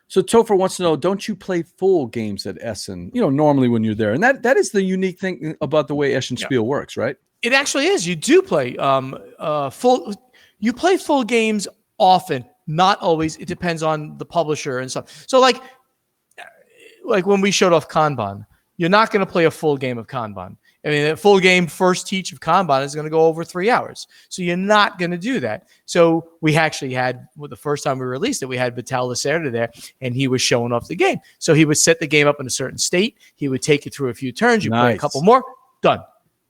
So Topher wants to know, don't you play full games at Essen, normally when you're there? And that is the unique thing about the way Essen Spiel works, right? It actually is. You do play full. You play full games often, not always. It depends on the publisher and stuff. So like when we showed off Kanban, you're not going to play a full game of Kanban. I mean, a full game first teach of Kanban is going to go over 3 hours. So you're not going to do that. So we actually had, the first time we released it, we had Vital Lacerda there, and he was showing off the game. So he would set the game up in a certain state. He would take you through a few turns. You play a couple more. Done.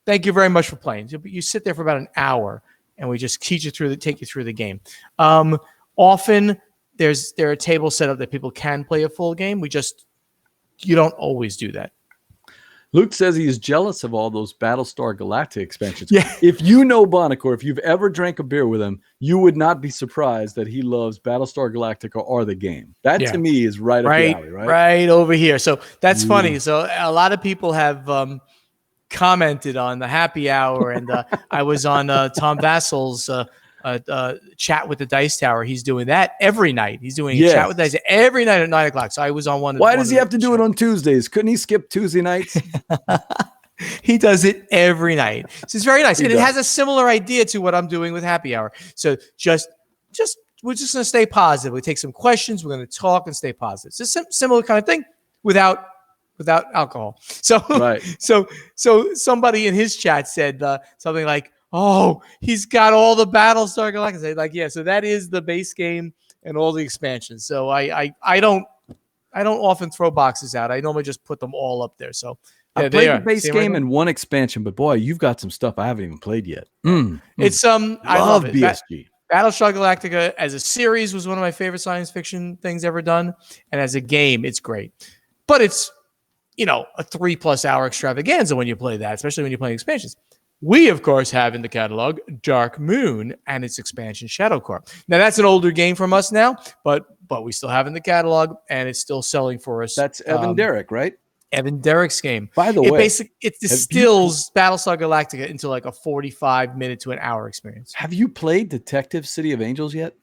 Thank you very much for playing. You sit there for about an hour, and we just take you through the game. Often there are tables set up that people can play a full game. You don't always do that. Luke says he is jealous of all those Battlestar Galactica expansions. Yeah. If you know Buonocore, if you've ever drank a beer with him, you would not be surprised that he loves Battlestar Galactica or the game. That to me is right up the alley, right? Right over here. So that's funny. So a lot of people have commented on the happy hour, and I was on Tom Vassel's chat with the Dice Tower. He's doing that every night. He's doing a chat with Dice every night at 9 o'clock. So I was on one. Why does he have to do it on Tuesdays? Couldn't he skip Tuesday nights? He does it every night. So it's very nice. It has a similar idea to what I'm doing with happy hour. So we're just going to stay positive. We take some questions. We're going to talk and stay positive. It's a similar kind of thing without alcohol. So, so somebody in his chat said something like, "Oh, he's got all the Battlestar Galactica." Like, yeah. So that is the base game and all the expansions. So I don't often throw boxes out. I normally just put them all up there. So I played the base game and one expansion, but boy, you've got some stuff I haven't even played yet. It's I love it. BSG. Battlestar Galactica as a series was one of my favorite science fiction things ever done, and as a game, it's great. But it's a 3+ hour extravaganza when you play that, especially when you're playing expansions. We, of course, have in the catalog Dark Moon and its expansion Shadow Corp. Now, that's an older game from us now, but we still have in the catalog, and it's still selling for us. That's Evan Derrick, right? Evan Derrick's game. By the way, it distills Battlestar Galactica into like a 45-minute to an hour experience. Have you played Detective City of Angels yet?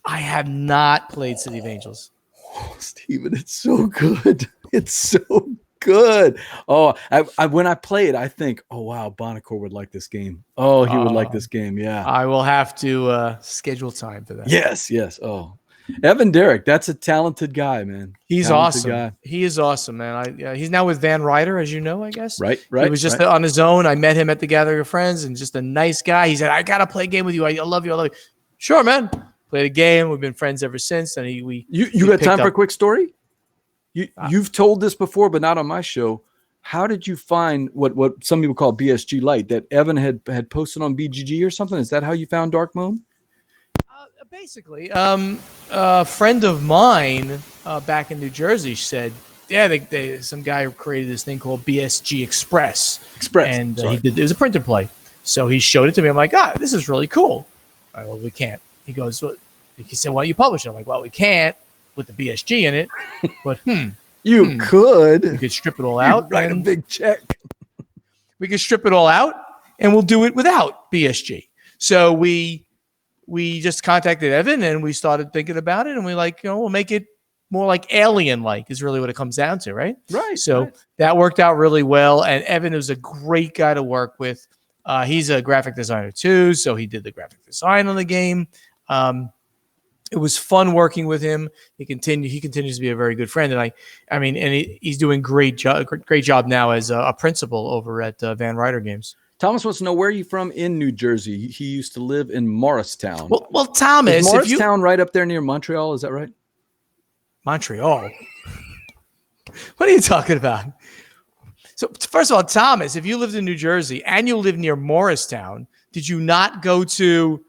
I have not played City of Angels. Oh, Steven, it's so good. It's so good. Oh, when I play it, I think, oh, wow, Buonocore would like this game. Oh, he would like this game. Yeah. I will have to schedule time for that. Yes. Oh, Evan Derrick, that's a talented guy, man. He's awesome. He is awesome, man. He's now with Van Ryder, as you know, I guess. Right. He was just on his own. I met him at the Gathering of Friends, and just a nice guy. He said, "I got to play a game with you. I love you. I love you." Sure, man. Played a game. We've been friends ever since. And you got time for a quick story? You've told this before, but not on my show. How did you find what some people call BSG Light that Evan had posted on BGG or something? Is that how you found Dark Moon? Basically, a friend of mine back in New Jersey said, "Yeah, some guy created this thing called BSG Express, and it was a printer play. So he showed it to me. I'm like, this is really cool. All right, well, we can't." He goes, "Well," he said, "Why don't you publish it?" I'm like, "Well, we can't with the BSG in it, but you could. We could strip it all out, write a big check. We could strip it all out, and we'll do it without BSG." So we just contacted Evan, and we started thinking about it, and we we'll make it more like Alien-like is really what it comes down to, right? Right. So that worked out really well, and Evan is a great guy to work with. He's a graphic designer too, so he did the graphic design on the game. It was fun working with him. He continues to be a very good friend, and he's doing great job now as a principal over at Van Ryder Games. Thomas wants to know, where are you from in New Jersey? He used to live in Morristown. Well, Thomas, is Morristown right up there near Montreal? Is that right? Montreal. What are you talking about? So first of all, Thomas, if you lived in New Jersey and you live near Morristown, did you not go to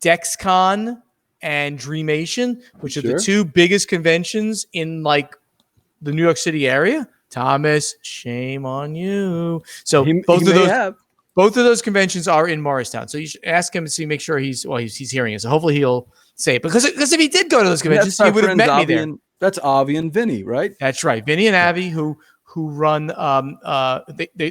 DexCon and Dreamation, which are the two biggest conventions in the New York City area? Thomas, shame on you. So both of those conventions are in Morristown. So you should ask him to make sure he's hearing it. So hopefully he'll say it, because if he did go to those conventions, he would have met me there. That's Avi and Vinny, right? That's right. Vinny and Avi, who run they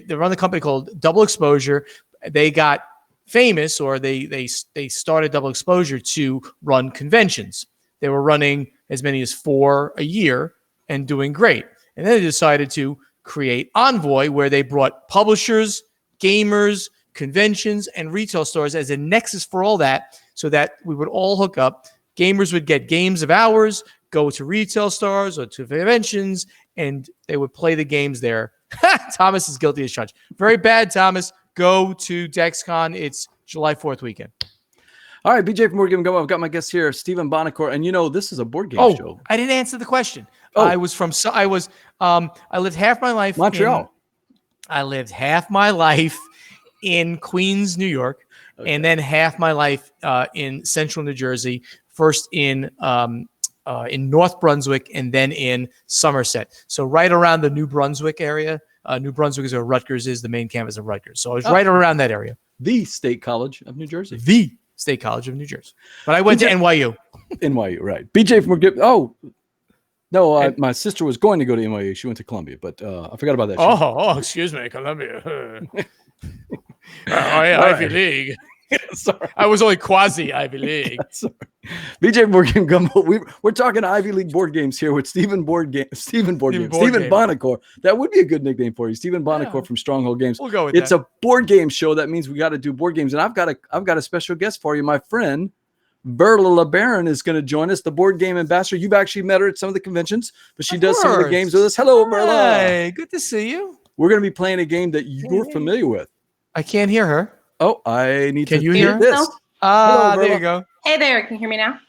run the company called Double Exposure. They got famous, or they started Double Exposure to run conventions. They were running as many as 4 a year and doing great. And then they decided to create Envoy, where they brought publishers, gamers, conventions, and retail stores as a nexus for all that, so that we would all hook up. Gamers would get games of ours, go to retail stores or to conventions, and they would play the games there. Thomas is guilty as charged. Very bad, Thomas. Go to DexCon. It's July 4th weekend. All right, BJ from Board Game Gumbo. I've got my guest here, Stephen Buonocore, and this is a board game show. I didn't answer the question. I lived half my life Montreal. I lived half my life in Queens, New York, and then half my life in Central New Jersey. First in North Brunswick, and then in Somerset. So right around the New Brunswick area, New Brunswick is where Rutgers is, the main campus of Rutgers. So I was right around that area. The State College of New Jersey. The State College of New Jersey. But I went to NYU. NYU, right. BJ from no, my sister was going to go to NYU. She went to Columbia, but I forgot about that. Excuse me, Columbia. Ivy League. Sorry. I was only quasi Ivy League. Sorry. BJ from Board Game Gumbo. We're talking Ivy League board games here with Stephen Buonocore. That would be a good nickname for you, Stephen Buonocore from Stronghold Games. We'll go with It's that. a board game show. That means we got to do board games, and I've got a special guest for you. My friend Verla LeBaron is going to join us, the board game ambassador. You've actually met her at some of the conventions, but she does some of the games with us. Hello, Verla. Hey, good to see you. We're going to be playing a game that you're familiar with. I can't hear her. Oh, I need to. Can you hear this? Ah, Hello, there you Verla. go. Hey there, can you hear me now?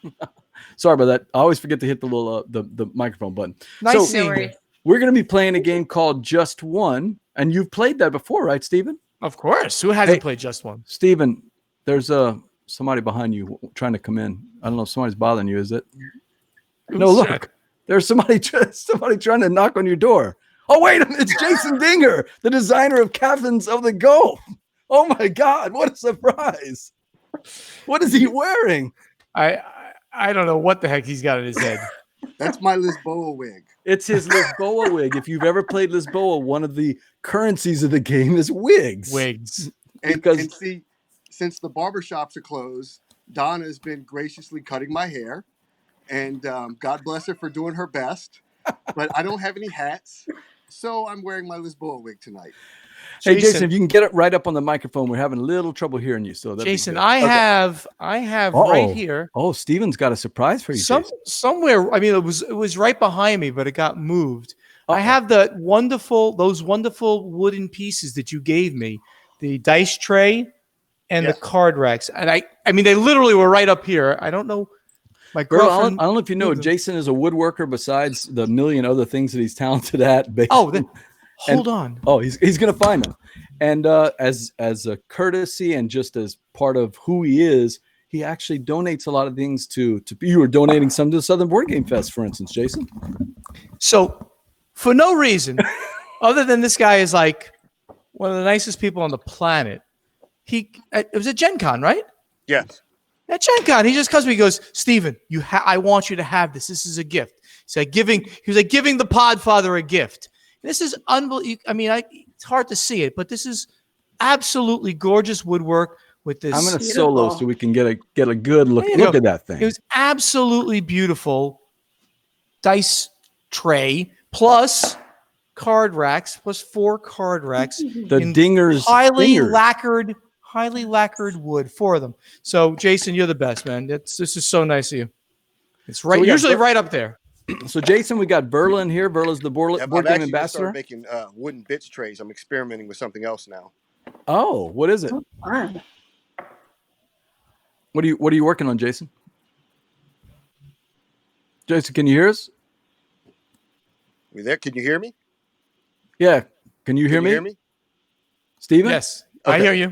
Sorry about that. I always forget to hit the little the microphone button. Nice So, seeing No you. worries. we're going to be playing a game called Just One, and you've played that before, right, Stephen? Of course. Who hasn't Hey. played Just One? Stephen, there's somebody behind you trying to come in. I don't know if somebody's bothering you. Is it? No, Who's look. There's somebody trying to knock on your door. Oh, wait, it's Jason Dinger, the designer of Captains of the Gulf. Oh my God, what a surprise. What is he wearing? I don't know what the heck he's got in his head. That's my Lisboa wig. It's his Lisboa wig. If you've ever played Lisboa, one of the currencies of the game is wigs. Wigs. And see, since the barbershops are closed, Donna's been graciously cutting my hair. And God bless her for doing her best. But I don't have any hats, so I'm wearing my Lisboa wig tonight. Hey, Jason, if you can get it right up on the microphone, we're having a little trouble hearing you. So Jason, I have right here. Oh, Steven's got a surprise for you. Jason. Somewhere. I mean, it was right behind me, but it got moved. I have those wonderful wooden pieces that you gave me, the dice tray and the card racks, and I mean, they literally were right up here. I don't know. My girlfriend. I don't know if you know, Jason is a woodworker besides the million other things that he's talented at. Hold on. Oh, he's going to find them. And as a courtesy and just as part of who he is, he actually donates a lot of things to you were donating some to the Southern Board Game Fest, for instance, Jason. So for no reason other than this guy is like one of the nicest people on the planet. It was at Gen Con, right? Yes. At Gen Con, he just comes to me and goes, Stephen, I want you to have this. This is a gift. He was like giving the Podfather a gift. This is unbelievable. I mean, it's hard to see it, but this is absolutely gorgeous woodwork with this. I'm going to solo so we can get a good look at that thing. It was absolutely beautiful dice tray plus card racks plus 4 card racks. The Dinger's highly lacquered wood, 4 of them. So, Jason, you're the best, man. This is so nice of you. It's right, usually right up there. So, Jason, we got Verla in here. Verla's the board game ambassador. I'm making wooden bits trays. I'm experimenting with something else now. Oh, what is it? Oh, fun. What are you working on, Jason? Jason, can you hear us? You there? Can you hear me? Yeah. Can you hear me? Steven? Yes. Okay. I hear you.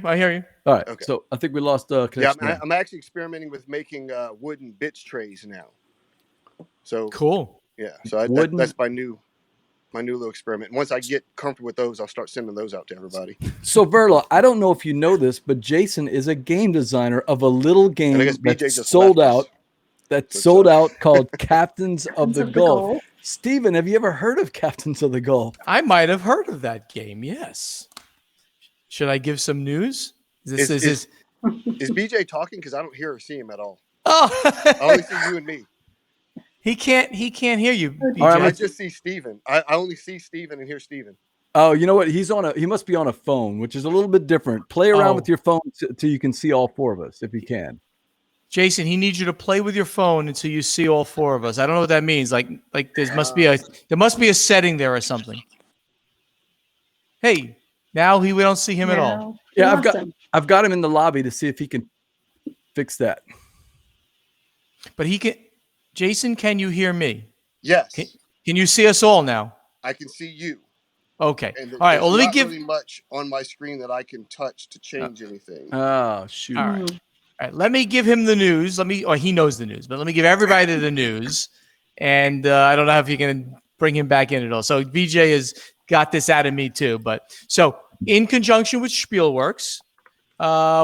All right. Okay. So I think we lost connection. Yeah, I'm actually experimenting with making wooden bits trays now. So cool. Yeah. So that's my new little experiment. And once I get comfortable with those, I'll start sending those out to everybody. So Verla, I don't know if you know this, but Jason is a game designer of a little game that's sold out. Called Captains of the Gulf. Steven, have you ever heard of Captains of the Gulf? I might have heard of that game. Yes. Should I give some news? Is BJ talking? Because I don't hear or see him at all. Oh, I only see you and me. He can't hear you, BJ. All right, I just see Steven. I only see Steven and hear Steven. Oh, you know what? He must be on a phone, which is a little bit different. Play around with your phone till you can see all 4 of us, if you can. Jason, he needs you to play with your phone until you see all 4 of us. I don't know what that means. Like there must be a setting there or something. Hey, now we don't see him at all. Yeah, I've got him in the lobby to see if he can fix that. But he can. Jason, can you hear me? Yes. Can you see us all now? I can see you. Okay. And all right. Well, let me give really much on my screen that I can touch to change anything. Oh, shoot. All right. All right. Let me give him the news. He knows the news, but let me give everybody the news. And I don't know if you can bring him back in at all. So BJ is got this out of me too. But so in conjunction with Spielworks,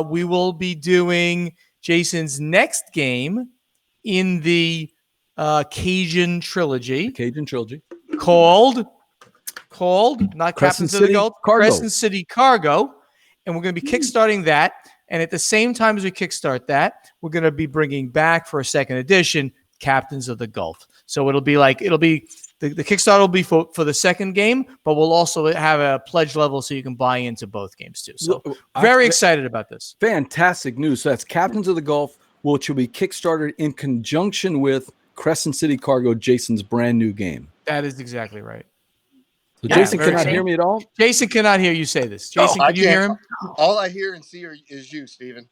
we will be doing Jason's next game in the Cajun trilogy. Cajun trilogy. Called not Crescent Captains of the City Gulf, Cargo. Crescent City Cargo. And we're going to be kickstarting that. And at the same time as we kickstart that, we're going to be bringing back for a second edition Captains of the Gulf. So it'll be the Kickstarter will be for the second game, but we'll also have a pledge level so you can buy into both games too. So very excited about this. Fantastic news. So that's Captains of the Gulf, which will be kickstarted in conjunction with Crescent City Cargo, Jason's brand new game. That is exactly right. So Yeah, Jason very cannot exciting. hear me at all? Jason cannot hear you say this. Jason, I can you hear him? All I hear and see is you, Steven.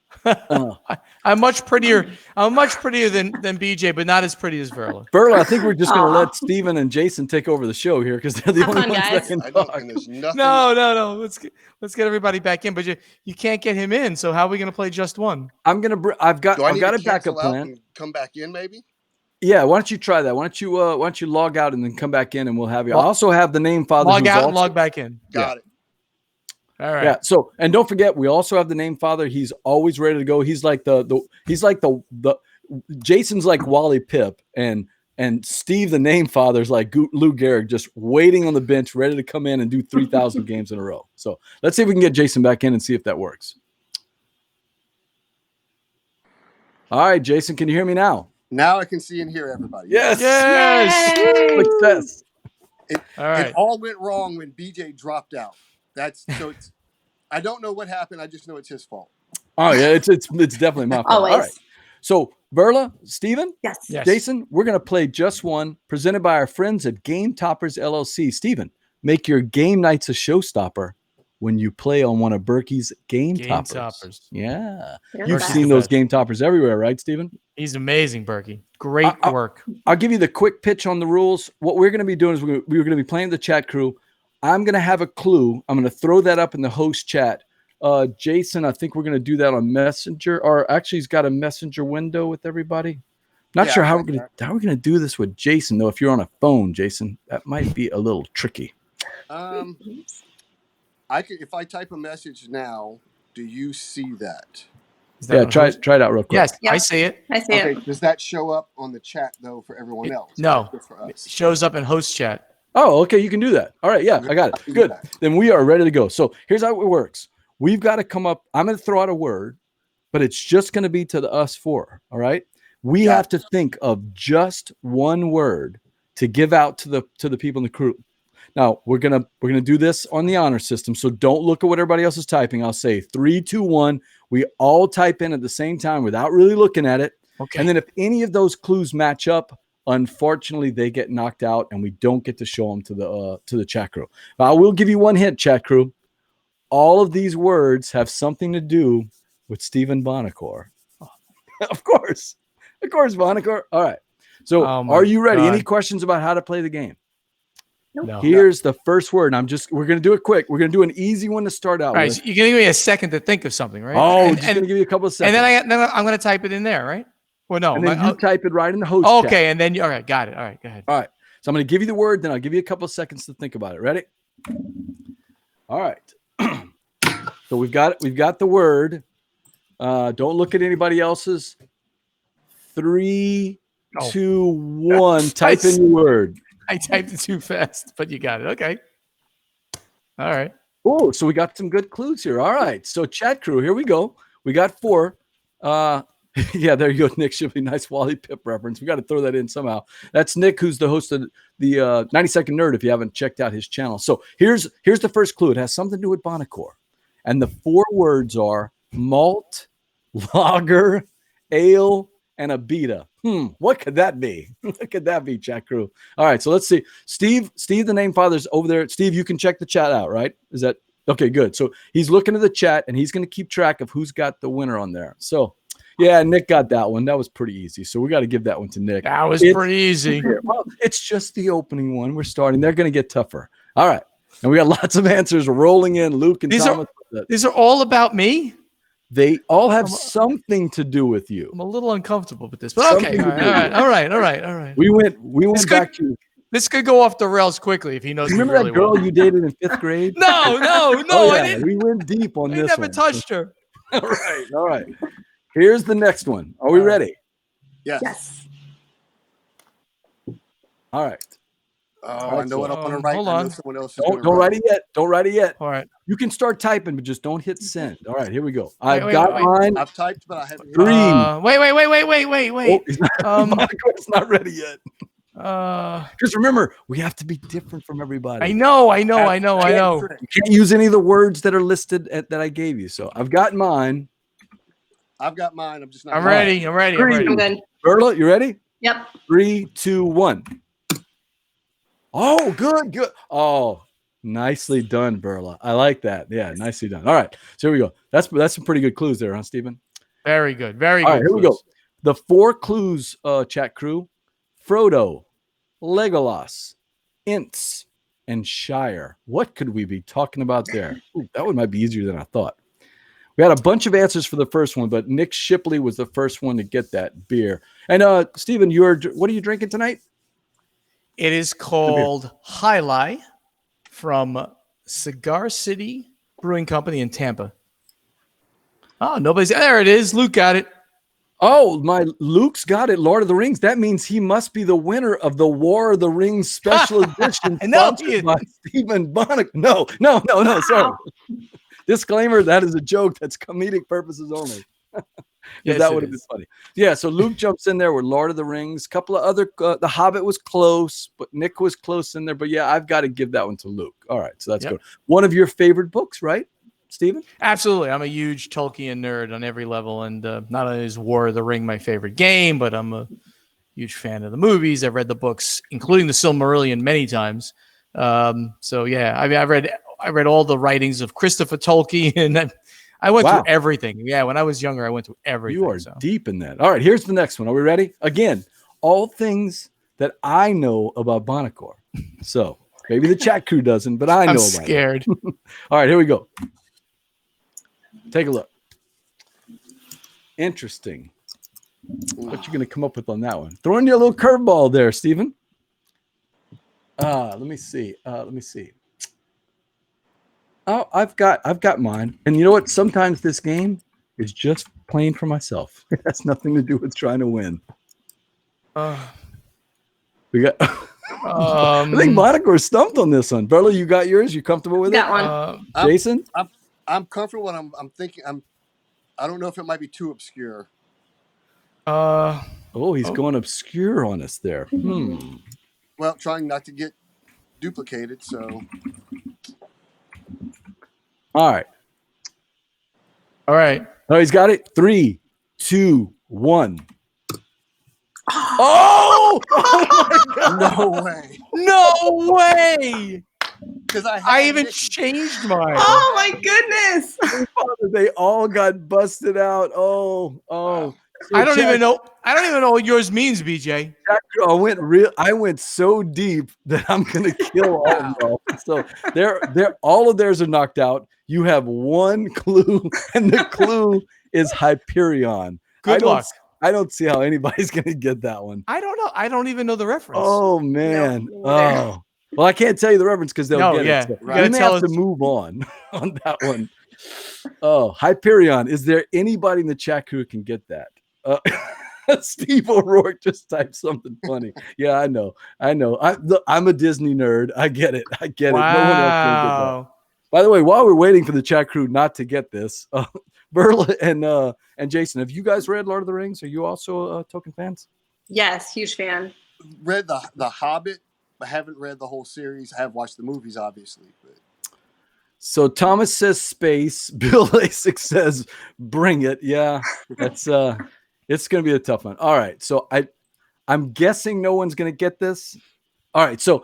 I'm much prettier. I'm much prettier than BJ, but not as pretty as Verla. Verla, I think we're just going to let Steven and Jason take over the show here because they're the Have only fun, ones that guys. can I don't talk. think there's nothing. No. Let's get everybody back in. But you can't get him in. So how are we going to play just one? I'm going to I've got Do I need a to backup cancel out plan. and come back in, maybe? Yeah, why don't you try that? Why don't you log out and then come back in and we'll have you. I also have the name father. Log who's out and also- log back in. Got it. All right. Yeah. So, and don't forget, we also have the name father. He's always ready to go. He's like the Jason's like Wally Pip, and Steve, the name father, is like Lou Gehrig, just waiting on the bench, ready to come in and do 3,000 games in a row. So let's see if we can get Jason back in and see if that works. All right, Jason, can you hear me now? Now I can see and hear everybody. Yes. Yay! Success. All right. It all went wrong when BJ dropped out. I don't know what happened. I just know it's his fault. Oh yeah, it's definitely my fault. Always. All right. So Verla, Steven, Yes. Yes. Jason, we're going to play Just One, presented by our friends at Game Toppers LLC. Steven, make your game nights a showstopper when you play on one of Berkey's Game Toppers. Yeah. You're You've the seen best. those Game Toppers everywhere, right, Steven? He's amazing, Berkey. Great work. I'll give you the quick pitch on the rules. What we're going to be doing is we're going to be playing the chat crew. I'm going to have a clue. I'm going to throw that up in the host chat. Jason, I think we're going to do that on Messenger, or actually he's got a Messenger window with everybody. Not sure how we're going to do this with Jason though. If you're on a phone, Jason, that might be a little tricky. I could, if I type a message now, do you see that? Yeah, try it out real quick. Yes, Yeah. I see it. I see Okay. it. Does that show up on the chat though for everyone else? No. Just for It us. shows up in host chat. Oh, okay. You can do that. All right. Yeah, I got it. Good. Then we are ready to go. So here's how it works. We've got to come up. I'm going to throw out a word, but it's just going to be to the us four. All right. We have to think of just one word to give out to the people in the crew. Now we're gonna do this on the honor system. So don't look at what everybody else is typing. I'll say 3, 2, 1. We all type in at the same time without really looking at it. Okay. And then if any of those clues match up, unfortunately, they get knocked out, and we don't get to show them to the chat crew. But I will give you one hint, chat crew. All of these words have something to do with Stephen Buonocore. Of course, Buonocore. All right. So, are you ready? God. Any questions about how to play the game? No. Here's the first word. And we're going to do it quick. We're going to do an easy one to start out All right. with. So you're going to give me a second to think of something, right? Oh, just going to give you a couple of seconds. and then I'm going to type it in there, right? Well, no. And then you type it right in the host chat. Okay. And then all right. Got it. All right. Go ahead. All right. So I'm going to give you the word, then I'll give you a couple of seconds to think about it. Ready? All right. So we've got the word. Don't look at anybody else's. 3, 2, 1. Type in your word. I typed it too fast, but you got it. Okay. All right. Oh, so we got some good clues here. All right. So chat crew, here we go. We got 4. Yeah, there you go, Nick. Should be a nice Wally Pip reference. We got to throw that in somehow. That's Nick, who's the host of the 90 Second Nerd, if you haven't checked out his channel. So here's the first clue. It has something to do with Buonocore. And the 4 words are malt, lager, ale, and a beta. What could that be? What could that be, chat crew? All right, so let's see. Steve, the name father's over there. Steve, you can check the chat out, right? Is that okay? Good. So he's looking at the chat, and he's going to keep track of who's got the winner on there. So, yeah, Nick got that one. That was pretty easy. So we got to give that one to Nick. That was pretty easy. Well, it's just the opening one. We're starting. They're going to get tougher. All right. And we got lots of answers rolling in. Luke and Thomas. These are all about me. They all have something to do with you. I'm a little uncomfortable with this, but okay. All right. We went back to This could go off the rails quickly if he knows me Remember really that girl well. you dated in 5th grade? No, Oh, I yeah, didn't. we went deep on I this never one. touched her. All right. Here's the next one. Are we All right. ready? Yes. All right. Oh, I know what I want to write. Hold I know on. someone else is Don't write it yet. Don't write it yet. All right. You can start typing, but just don't hit send. All right, here we go. Wait, I've got mine. I've typed, but I haven't. 3. Wait. It's not ready yet. Just remember, we have to be different from everybody. I know. You can't use any of the words that are listed that I gave you. So I've got mine. I've got mine. I'm just not. I'm ready. I'm good. Berla, you ready? Yep. 3, 2, 1. Oh, good. Oh, nicely done, Berla. I like that. Yeah, nicely done. All right, so here we go. That's some pretty good clues there, huh, Stephen? Very good. All right, here we go. The 4 clues, chat crew: Frodo, Legolas, Ints, and Shire. What could we be talking about there? Ooh, that one might be easier than I thought. We had a bunch of answers for the first one, but Nick Shipley was the first one to get that beer. And Stephen, what are you drinking tonight? It is called High Lie from Cigar City Brewing Company in Tampa. Oh, there it is. Luke got it. Oh, Luke's got it. Lord of the Rings. That means he must be the winner of the War of the Rings special edition. Sponsored by Stephen Buonocore. No. Sorry. Disclaimer: that is a joke. That's comedic purposes only. Yes, that would have been funny. Yeah, so Luke jumps in there with Lord of the Rings. A couple of other, The Hobbit was close, but Nick was close in there. But yeah, I've got to give that one to Luke. All right, so that's good. One of your favorite books, right, Stephen? Absolutely. I'm a huge Tolkien nerd on every level, and not only is War of the Ring my favorite game, but I'm a huge fan of the movies. I've read the books, including the Silmarillion, many times. So yeah, I mean, I read all the writings of Christopher Tolkien, and I went through everything. Yeah, when I was younger, I went through everything. You are deep in that. All right, here's the next one. Are we ready? Again, all things that I know about Buonocore. So maybe the chat crew doesn't, but I know about it. I'm scared. All right, here we go. Take a look. Interesting. What you going to come up with on that one? Throwing you a little curveball there, Stephen. Let me see. Oh, I've got mine. And you know what? Sometimes this game is just playing for myself. It has nothing to do with trying to win. We got I think Buonocore stumped on this one. Berla, you got yours? You comfortable with Got it? one. Jason? I'm comfortable. I'm thinking. I don't know if it might be too obscure. He's going obscure on us there. Well, trying not to get duplicated. So. All right. Oh, he's got it. 3, 2, 1. Oh! No way. No way! Because I even changed mine. Oh my goodness! They all got busted out. Oh. I don't even know what yours means, BJ. I went so deep that I'm gonna kill all of them. So they're all of theirs are knocked out. You have one clue, and the clue is Hyperion. Good luck. I don't see how anybody's gonna get that one. I don't know. I don't even know the reference. Oh man. Oh. Well, I can't tell you the reference because they'll get it. So Right. You may have to move on that one. Oh, Hyperion. Is there anybody in the chat who can get that? Steve O'Rourke just typed something funny. Yeah, I know. I'm a Disney nerd. I get it. Wow. No one else can get that. By the way, while we're waiting for the chat crew not to get this, Berla and Jason, have you guys read Lord of the Rings? Are you also Tolkien fans? Yes, huge fan. Read the Hobbit. I haven't read the whole series. I have watched the movies, obviously. But. So Thomas says space. Bill Lasik says bring it. Yeah, that's it's gonna be a tough one. All right, so I'm guessing no one's gonna get this. All right, so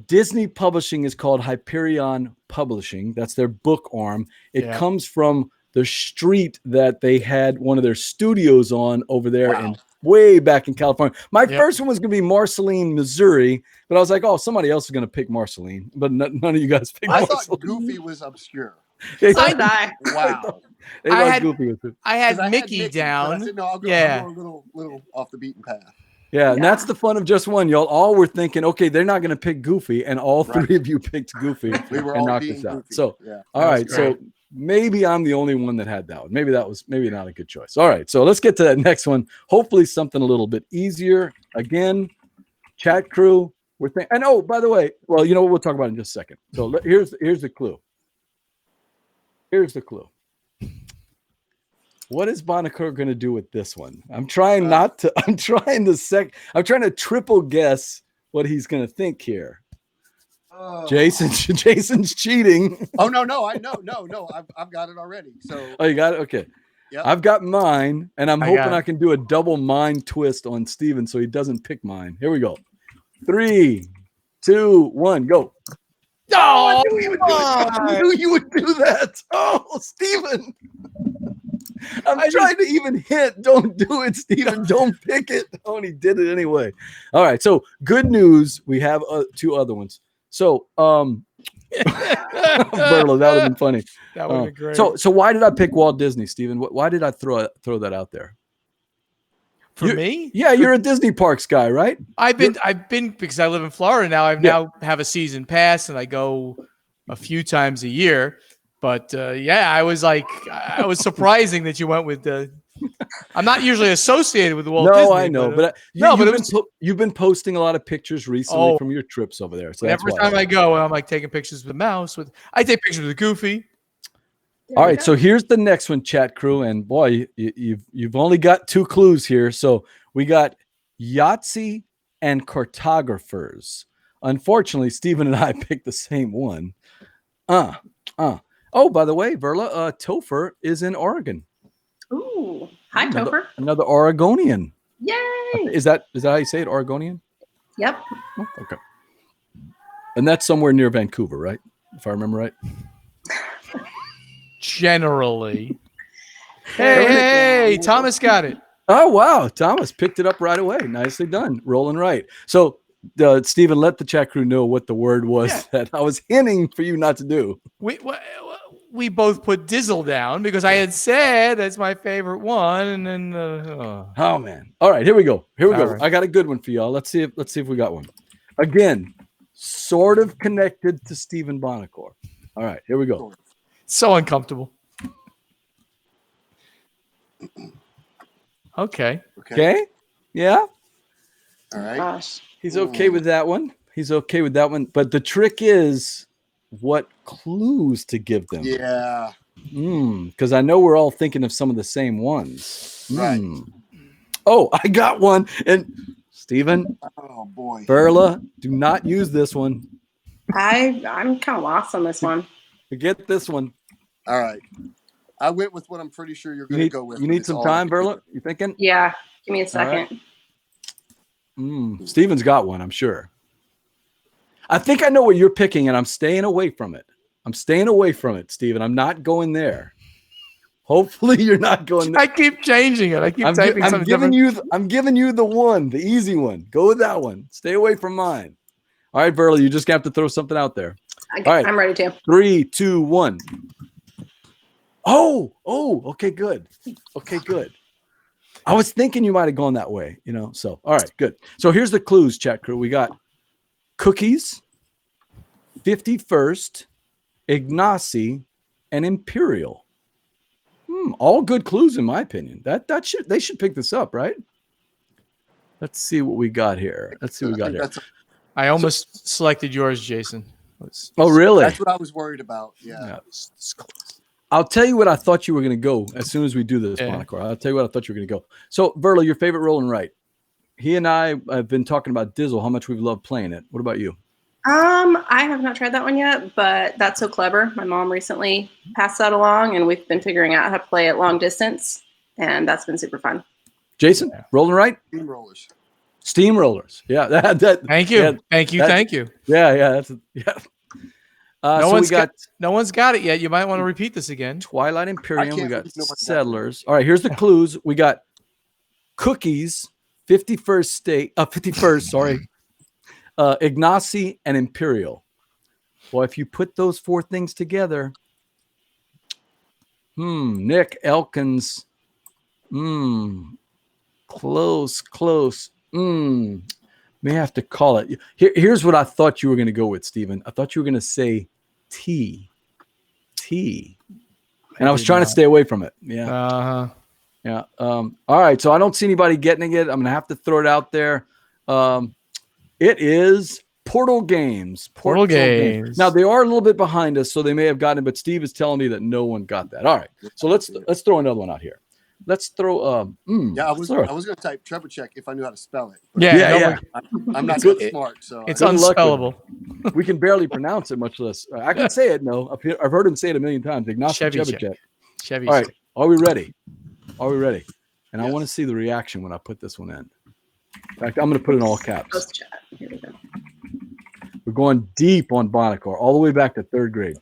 Disney Publishing is called Hyperion Publishing. That's their book arm. It comes from the street that they had one of their studios on over there in way back in California. My first one was going to be Marceline, Missouri, but I was like, oh, somebody else is going to pick Marceline, but none of you guys picked Marceline. I thought Goofy was obscure. So did I. Wow. I had Mickey down. I said, no, I'll go a little off the beaten path. Yeah, and that's the fun of just one. Y'all all were thinking, okay, they're not going to pick Goofy, and all three of you picked Goofy We were and all knocked being us out. goofy. So, Yeah. all That was right, so great. maybe I'm the only one that had that one. Maybe not a good choice. All right, so let's get to that next one. Hopefully something a little bit easier. Again, chat crew, we're thinking. And oh, by the way, well, you know what? We'll talk about it in just a second. So here's the clue. Here's the clue. What is Buonocore going to do with this one? I'm trying to triple guess what he's going to think here. Oh. Jason's cheating. Oh no! I know, no. I've got it already. So Oh, you got it? Okay. Yep. I've got mine, and I'm I hoping got it. I can do a double mind twist on Steven so he doesn't pick mine. Here we go. 3, 2, 1, go. Oh, I knew you would do that. Oh, Steven. I'm trying to even hint. Don't do it, Steven. Don't pick it. Oh, and he did it anyway. All right. So good news. We have 2 other ones. So, Berla, that would have been funny. That would have been great. So why did I pick Walt Disney, Steven? Why did I throw that out there? For me? Yeah, you're a Disney Parks guy, right? I've been because I live in Florida now. Now have a season pass and I go a few times a year. But I was surprising that you went with the. I'm not usually associated with Walt Disney. I know, but you've been posting a lot of pictures recently from your trips over there. So every time I go, I'm like taking pictures with the mouse. I take pictures with Goofy. All right, so here's the next one, chat crew, and boy, you've only got 2 clues here. So we got Yahtzee and cartographers. Unfortunately, Steven and I picked the same one. Oh, by the way, Verla, Topher is in Oregon. Ooh. Hi, Topher. Another Oregonian. Yay. Is that how you say it, Oregonian? Yep. Oh, okay. And that's somewhere near Vancouver, right? If I remember right. Generally. Hey, Thomas got it. Oh, wow. Thomas picked it up right away. Nicely done. Rolling right. So, Steven, let the chat crew know what the word was that I was hinting for you not to do. We both put Dizzle down because I had said that's my favorite one, and then oh man! All right, here we go. Right. I got a good one for y'all. Let's see if we got one. Again, sort of connected to Steven Buonocore. All right, here we go. So uncomfortable. Okay. Yeah. all right. Gosh. He's okay with that one. But the trick is what clues to give them. Yeah. Because I know we're all thinking of some of the same ones. Right. Oh, I got one. And Steven, Oh boy. Berla, do not use this one. I'm kind of lost on this one. Forget this one. All right. I went with what I'm pretty sure you're going to go with. You but need it's some all- time, Berla? You thinking? Yeah. Give me a second. Steven's got one, I'm sure. I think I know what you're picking, and I'm staying away from it. Steven. I'm not going there. Hopefully, you're not going there. I keep changing it. I keep typing I'm something giving different. I'm giving you the one, the easy one. Go with that one. Stay away from mine. All right, Berla, you just have to throw something out there. Okay, all right. I'm ready to. 3, 2, 1. Oh, okay, good. I was thinking you might have gone that way, So, all right, good. So here's the clues, chat crew. We got cookies, 51st, Ignacy, and Imperial. All good clues in my opinion. They should pick this up, right? Let's see what we got here. I almost selected yours, Jason. Oh, really? That's what I was worried about. Yeah. It's close. I'll tell you what I thought you were going to go as soon as we do this, Buonocore. I'll tell you what I thought you were going to go. So, Verla, your favorite roll and write. He and I have been talking about Dizzle, how much we've loved playing it. What about you? I have not tried that one yet, but that's so clever. My mom recently passed that along, and we've been figuring out how to play it long distance, and that's been super fun. Jason, roll and write? Steamrollers. Yeah. Thank you. Yeah, Thank you. Yeah. No one's got it yet. You might want to repeat this again. Twilight Imperium. We got believe nobody got it. Settlers. All right, here's the clues. We got cookies, 51st, sorry. Ignacy and Imperial. Well, if you put those 4 things together, Nick Elkins, close. May have to call it. Here's what I thought you were going to go with, Stephen. I thought you were going to say T. And I was trying to stay away from it. Yeah. Uh-huh. Yeah. All right. So I don't see anybody getting it. I'm going to have to throw it out there. It is Portal Games. Portal Games. Now they are a little bit behind us, so they may have gotten it, but Steve is telling me that no one got that. All right. So let's throw another one out here. Let's throw. I was going to type treble check if I knew how to spell it. But Yeah. I'm not that smart, so It's unspellable. We can barely pronounce it, much less. I can say it. No, I've heard him say it a million times. Ignacio Chevicek. Chevy. All right. Are we ready? And I want to see the reaction when I put this one in. In fact, I'm going to put it in all caps. Post chat. Here we go. We're going deep on Buonocore, all the way back to 3rd grade.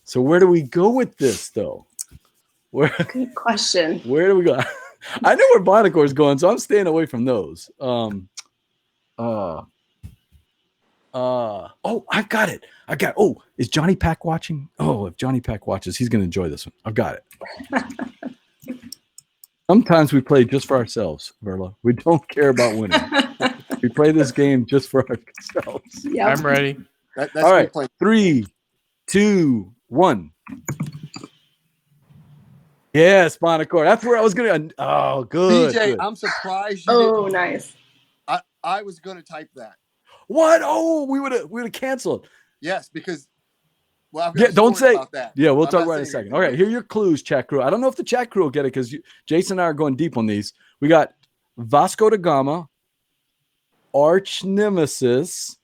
So where do we go with this, though? Good question. Where do we go? I know where Buonocore is going, so I'm staying away from those. Oh, I've got it. Oh, is Johnny Pack watching? Oh, if Johnny Pack watches, he's going to enjoy this one. I've got it. Sometimes we play just for ourselves, Verla. We don't care about winning. We play this game just for ourselves. Yep. I'm ready. that's All right. me playing. 3, 2, 1. Yes, Buonocore. That's where I was going to. Oh, good. DJ, good. I'm surprised you Oh, didn't. nice. I was going to type that. What? Oh, we would have canceled. Yes, because well, I've got a don't story say. about that. Yeah, we'll I'm talk not about it in a saying second. All right, here are your clues, chat crew. I don't know if the chat crew will get it because Jason and I are going deep on these. We got Vasco da Gama, Arch Nemesis.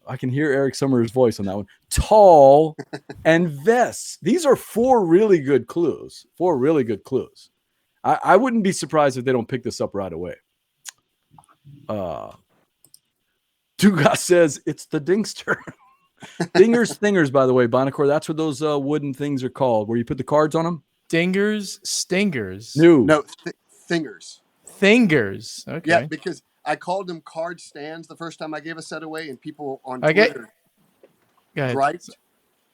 I can hear Eric Summers' voice on that one. Tall and Vest. These are 4 really good clues. 4 really good clues. I wouldn't be surprised if they don't pick this up right away. Dugas says it's the Dingster. Dingers, by the way, Buonocore. That's what those wooden things are called, where you put the cards on them. Dingers, stingers. No, Thingers. Fingers. Okay. Yeah, because I called them card stands the first time I gave a set away, and people on Twitter griped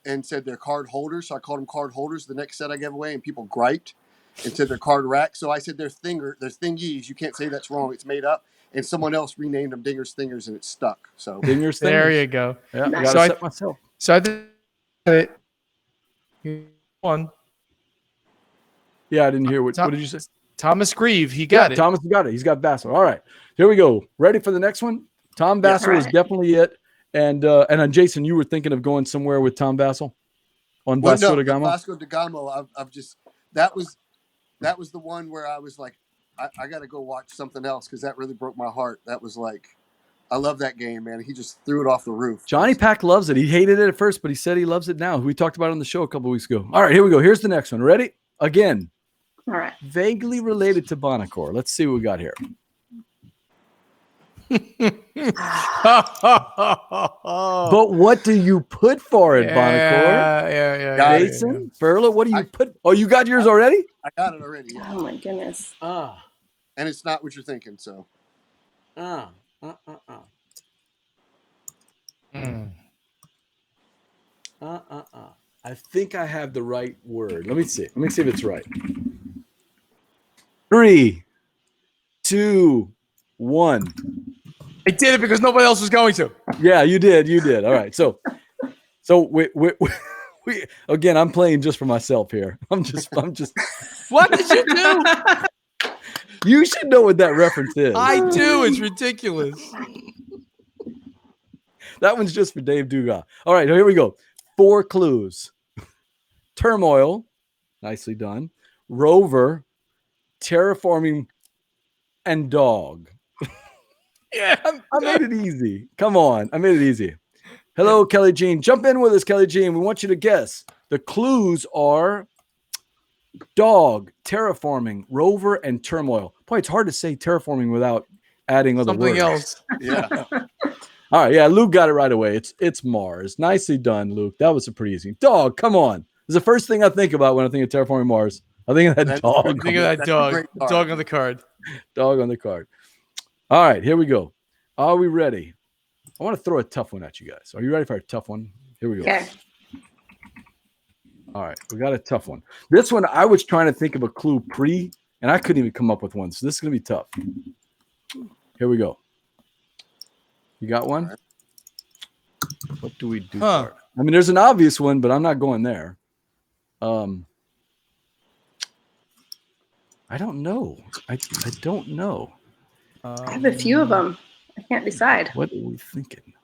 and said they're card holders. So I called them card holders the next set I gave away, and people griped and said they're card racks. So I said they're thingies. You can't say that's wrong. It's made up. And someone else renamed them Dingers Thingers, and it stuck. So Dingers. There you go. Yeah, Nice. I gotta set myself. So I did it. One. Yeah, I didn't hear what did you say? Thomas Grieve. He got it. Thomas got it. He's got Vassal. All right, here we go. Ready for the next one? Tom Vassal is definitely it. And Jason, you were thinking of going somewhere with Tom Vassal on Vasco da Gama? Vasco da Gama. I've just that was the one where I was like, I got to go watch something else because that really broke my heart. That was like, I love that game, man. He just threw it off the roof. Johnny Pack loves it. He hated it at first, but he said he loves it now. We talked about it on the show a couple weeks ago. All right, here we go. Here's the next one. Ready? Again. All right. Vaguely related to Buonocore. Let's see what we got here. But what do you put for it, Buonocore? Yeah. Jason, Ferla, what do you put? Oh, you got yours already? I got it already. Yeah. Oh my goodness. And it's not what you're thinking. So. I think I have the right word. Let me see. Let me see if it's right. 3, 2, 1. I did it because nobody else was going to. Yeah, you did. You did. All right. So we again, I'm playing just for myself here. I'm just. What did you do? You should know what that reference is. I do. It's ridiculous. That one's just for Dave Dugas. All right, here we go. 4 clues. Turmoil, nicely done. Rover, terraforming, and dog. Yeah, I made it easy. Come on, I made it easy. Hello, Kelly Jean. Jump in with us, Kelly Jean. We want you to guess. The clues are dog, terraforming, rover, and turmoil. Boy, it's hard to say terraforming without adding other something words. else. Yeah. All right, yeah, Luke got it right away. It's Mars. Nicely done, Luke. That was a pretty easy. Dog, come on. It's the first thing I think about when I think of terraforming Mars. I think of that dog. Think of that That's dog. a great card. Dog on the card. Dog on the card. All right, here we go. Are we ready? I want to throw a tough one at you guys. Are you ready for a tough one? Here we go. Okay. All right, we got a tough one. This one, I was trying to think of a clue and I couldn't even come up with one. So this is going to be tough. Here we go. You got one? Right. What do we do? Huh. I mean, there's an obvious one, but I'm not going there. I don't know. I don't know. I have a few of them. I can't decide. What are we thinking?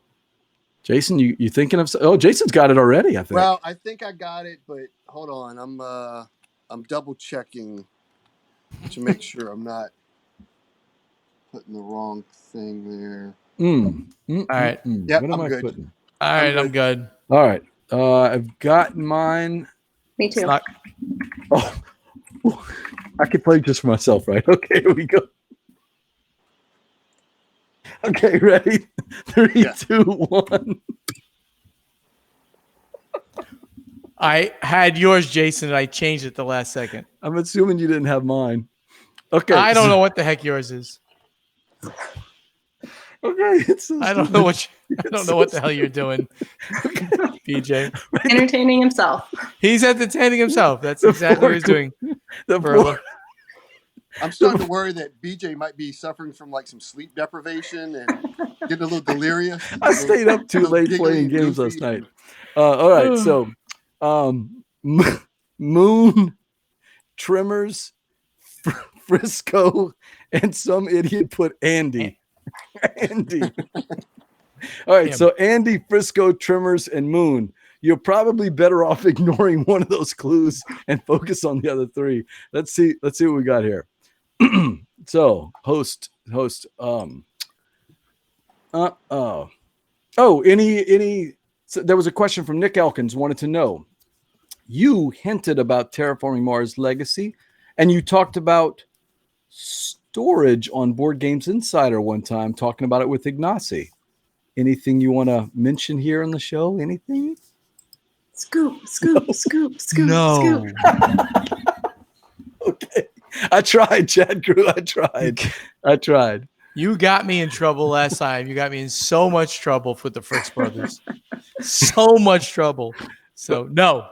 Jason, you thinking of? Oh, Jason's got it already. I think. Well, I think I got it, but hold on. I'm double checking to make sure I'm not putting the wrong thing there. All right. Yep, What am I'm I good. putting? All right, I'm good. All right. I've got mine. Me It's too. not- Oh, I could play just for myself, right? Okay, here we go. Okay, ready? 3, Yeah. 2, 1. I had yours, Jason, and I changed it the last second. I'm assuming you didn't have mine. Okay. I don't know what the heck yours is. Okay, it's so I don't know what the hell you're doing, BJ. Entertaining himself. He's entertaining himself. That's exactly what he's doing. The For a four- I'm starting to worry that BJ might be suffering from like some sleep deprivation and getting a little delirious. I stayed up too late playing games last night. All right, so Moon, Trimmers, Frisco, and some idiot put Andy. Andy. All right, so Andy, Frisco, Trimmers, and Moon. You're probably better off ignoring one of those clues and focus on the other three. Let's see what we got here. So host. So there was a question from Nick Elkins, wanted to know. You hinted about Terraforming Mars Legacy, and you talked about storage on Board Games Insider one time, talking about it with Ignacy. Anything you want to mention here on the show? Anything? Scoop, scoop, scoop, scoop, No. scoop. Okay. I tried, Chad Crew. I tried. You got me in trouble last time. You got me in so much trouble with the Fritz brothers. So much trouble. So no,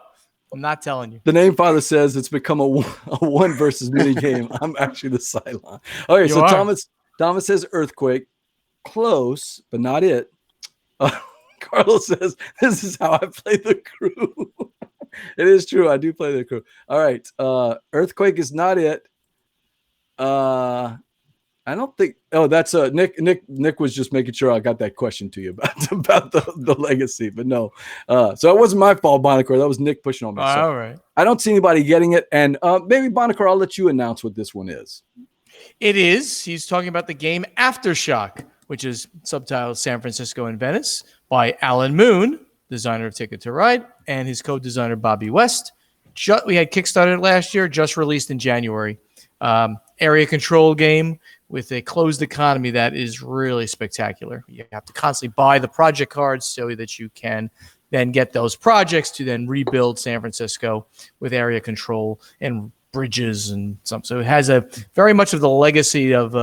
I'm not telling you. The name father says it's become a one versus many game. I'm actually the sideline. Okay, You so are. Thomas says earthquake. Close, but not it. Carlos says this is how I play the crew. It is true. I do play the crew. All right. Earthquake is not it. I don't think. Oh, that's Nick. Nick was just making sure I got that question to you about the legacy, but no. So it wasn't my fault, Buonocore. That was Nick pushing on me. So All right. I don't see anybody getting it, and maybe Buonocore, I'll let you announce what this one is. It is. He's talking about the game Aftershock, which is subtitled San Francisco and Venice by Alan Moon, designer of Ticket to Ride, and his co-designer Bobby West. We had Kickstarted last year, just released in January. Area control game with a closed economy that is really spectacular. You have to constantly buy the project cards so that you can then get those projects to then rebuild San Francisco with area control and bridges and something. So it has a very much of the legacy of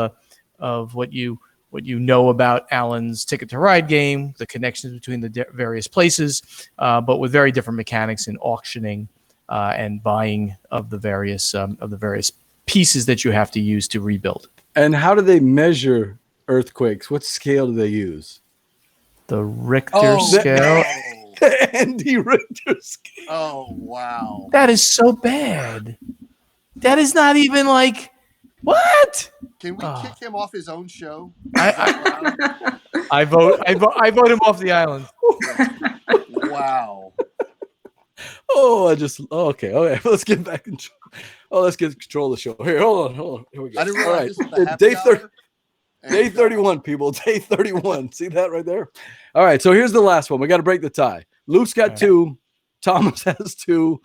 what you know about Alan's Ticket to Ride game, the connections between the various places, but with very different mechanics in auctioning and buying of the various pieces that you have to use to rebuild. And how do they measure earthquakes? What scale do they use? The Richter scale. The Andy Richter scale. Oh, wow. That is so bad. That is not even like what? Can we kick him off his own show? I vote him off the island. Wow. Okay. Let's get back in. Let's get control of the show. Here, hold on. Here we go. I didn't All realize right. this was the happy Day 30. hour. Day 31, people. Day 31. See that right there? All right. So here's the last one. We got to break the tie. Luke's got 2. Thomas has 2.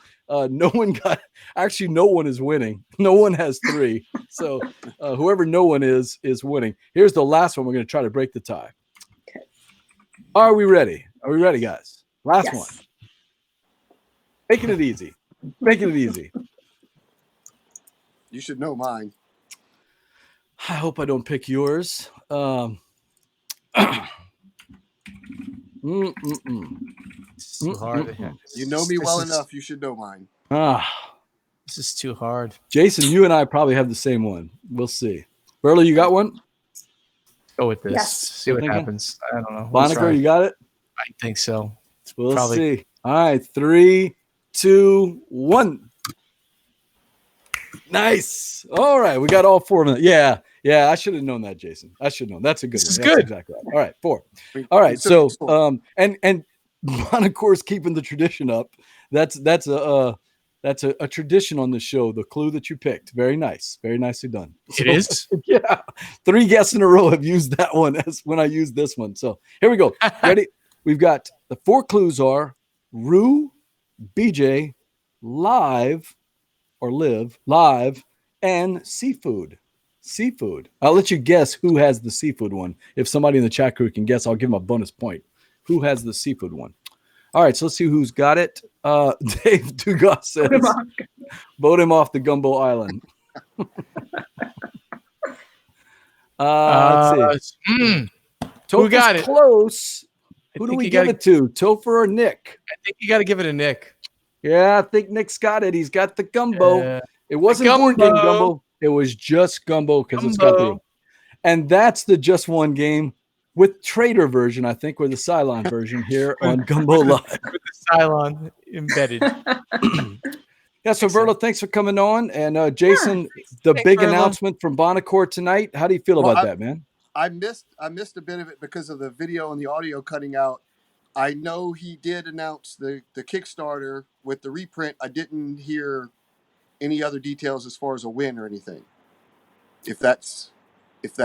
No one is winning. No one has 3. So whoever no one is winning. Here's the last one. We're going to try to break the tie. Okay. Are we ready? Are we ready, guys? Last one. Yes. Making it easy. Making it easy. You should know mine. I hope I don't pick yours. It's too hard. You know me well This is- enough. You should know mine. This is too hard. Jason, you and I probably have the same one. We'll see. Burley, you got one? Go with this. Yes. See what happens. I don't know. Buonocore, you got it? I think so. We'll Probably. see. All right, 3, 2, 1. Nice. All right, we got all 4 of them. Yeah, I should have known that, Jason. I should have known. That's a good This one. is That's good. exactly right. All right, 4. All right, so and Buonocore's keeping the tradition up. That's a tradition on the show. The clue that you picked, very nice, very nicely done. It is. Yeah, 3 guests in a row have used that one as when I used this one. So here we go. Ready? We've got the 4 clues are Rue, BJ, live, and seafood. Seafood. I'll let you guess who has the seafood one. If somebody in the chat crew can guess, I'll give them a bonus point. Who has the seafood one? All right, so let's see who's got it. Dave Dugas says, boat him off the Gumbo Island. Let's see. Who got it? Close. Who do we give it to? Topher or Nick? I think you got to give it a Nick. Yeah, I think Nick's got it. He's got the gumbo. It wasn't board game gumbo. It was just gumbo because it's got the. And that's the just one game with Trader version, I think, or the Cylon version here on Gumbo Live. With the Cylon embedded. Yeah, so Verla, thanks for coming on. And Jason, thanks, big announcement from Buonocore tonight. How do you feel about that, man? I missed a bit of it because of the video and the audio cutting out. I know he did announce the Kickstarter with the reprint. I didn't hear any other details as far as a win or anything. If that's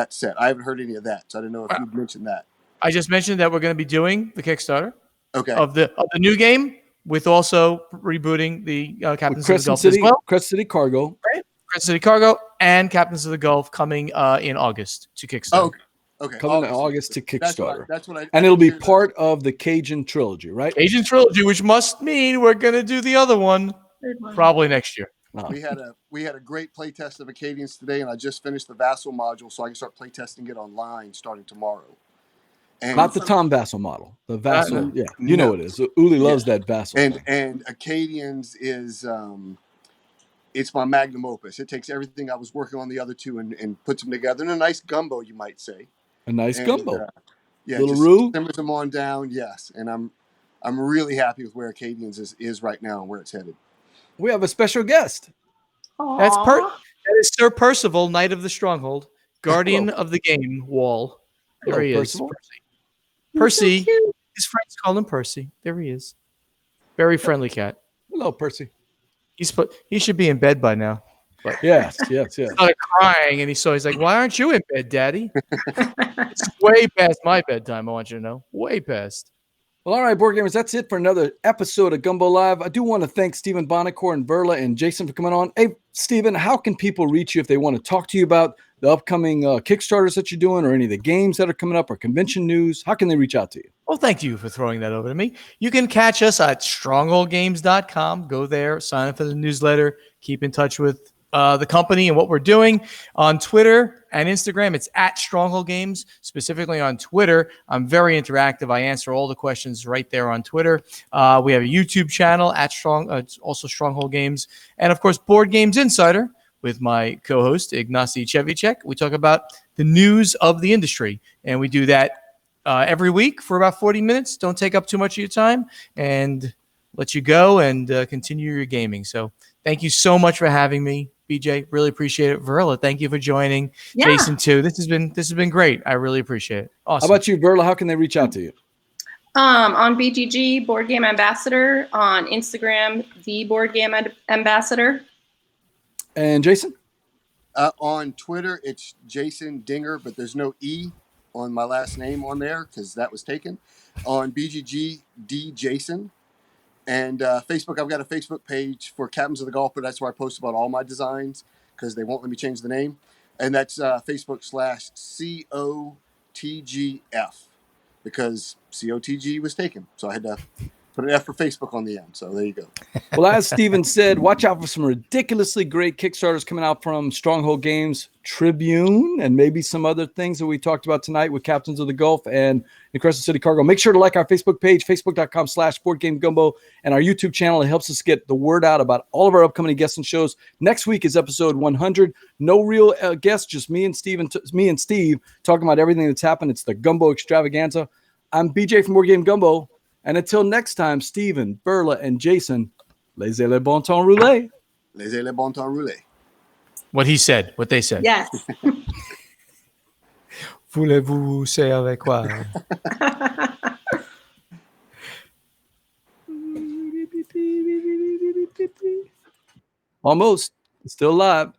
set, I haven't heard any of that, so I don't know if you mentioned that. I just mentioned that we're going to be doing the Kickstarter. Okay. Of the new game, with also rebooting the Captains of the Gulf as well. Crescent City Cargo. Right. Crescent City Cargo and Captains of the Gulf coming in August to Kickstarter. Oh, okay. Coming in August to Kickstarter. That's what I and it'll be part of the Cajun trilogy, right? Cajun trilogy, which must mean we're going to do the other one probably next year. We had a great play test of Acadians today, and I just finished the Vassal module, so I can start play testing it online starting tomorrow. And not the Tom Vassal model, the Vassal. You know what it is. Uli loves that Vassal. And Acadians is it's my magnum opus. It takes everything I was working on the other two and puts them together in a nice gumbo, you might say. A nice gumbo. Little roux. Simmers them on down, yes. And I'm really happy with where Acadians is right now and where it's headed. We have a special guest. That is Sir Percival, Knight of the Stronghold, Guardian of the Game Wall. There he is. Percy. His friends call him Percy. There he is. Very friendly cat. Hello, Percy. He should be in bed by now. But yes. He started crying, and he's like, "Why aren't you in bed, Daddy?" It's way past my bedtime. I want you to know, way past. Well, all right, board gamers, that's it for another episode of Gumbo Live. I do want to thank Stephen Buonocore and Verla and Jason for coming on. Hey, Stephen, how can people reach you if they want to talk to you about the upcoming Kickstarters that you're doing or any of the games that are coming up or convention news? How can they reach out to you? Well, thank you for throwing that over to me. You can catch us at strongholdgames.com. Go there, sign up for the newsletter, keep in touch with the company and what we're doing. On Twitter and Instagram, it's at Stronghold Games. Specifically on Twitter, I'm very interactive. I answer all the questions right there on Twitter. We have a YouTube channel at it's also Stronghold Games. And, of course, Board Games Insider with my co-host, Ignacy Chevicek. We talk about the news of the industry, and we do that every week for about 40 minutes. Don't take up too much of your time and let you go and continue your gaming. So thank you so much for having me. BJ, really appreciate it. Verla, thank you for joining. Yeah. Jason, too. This has been great. I really appreciate it. Awesome. How about you, Verla? How can they reach out to you? On BGG, Board Game Ambassador. On Instagram, the Board Game Ambassador. And Jason? On Twitter, it's Jason Dinger, but there's no E on my last name on there because that was taken. On BGG, D Jason. And Facebook, I've got a Facebook page for Captains of the Gulf, but that's where I post about all my designs because they won't let me change the name. And that's Facebook/COTGF because COTG was taken. So I had to Put an F for Facebook on the end. So there you go. Well, as Steven said, watch out for some ridiculously great Kickstarters coming out from Stronghold Games, Tribune, and maybe some other things that we talked about tonight with Captains of the Gulf and the Crescent City Cargo. Make sure to like our Facebook page, facebook.com/BoardGameGumbo, and our YouTube channel. It helps us get the word out about all of our upcoming guests and shows. Next week is episode 100. No real guests, just me and Steve talking about everything that's happened. It's the Gumbo Extravaganza. I'm BJ from Board Game Gumbo. And until next time, Steven, Berla, and Jason, laissez le bon temps rouler. Laissez le bon temps rouler. What he said, what they said. Yes. Voulez-vous savoir quoi? Almost. Still alive.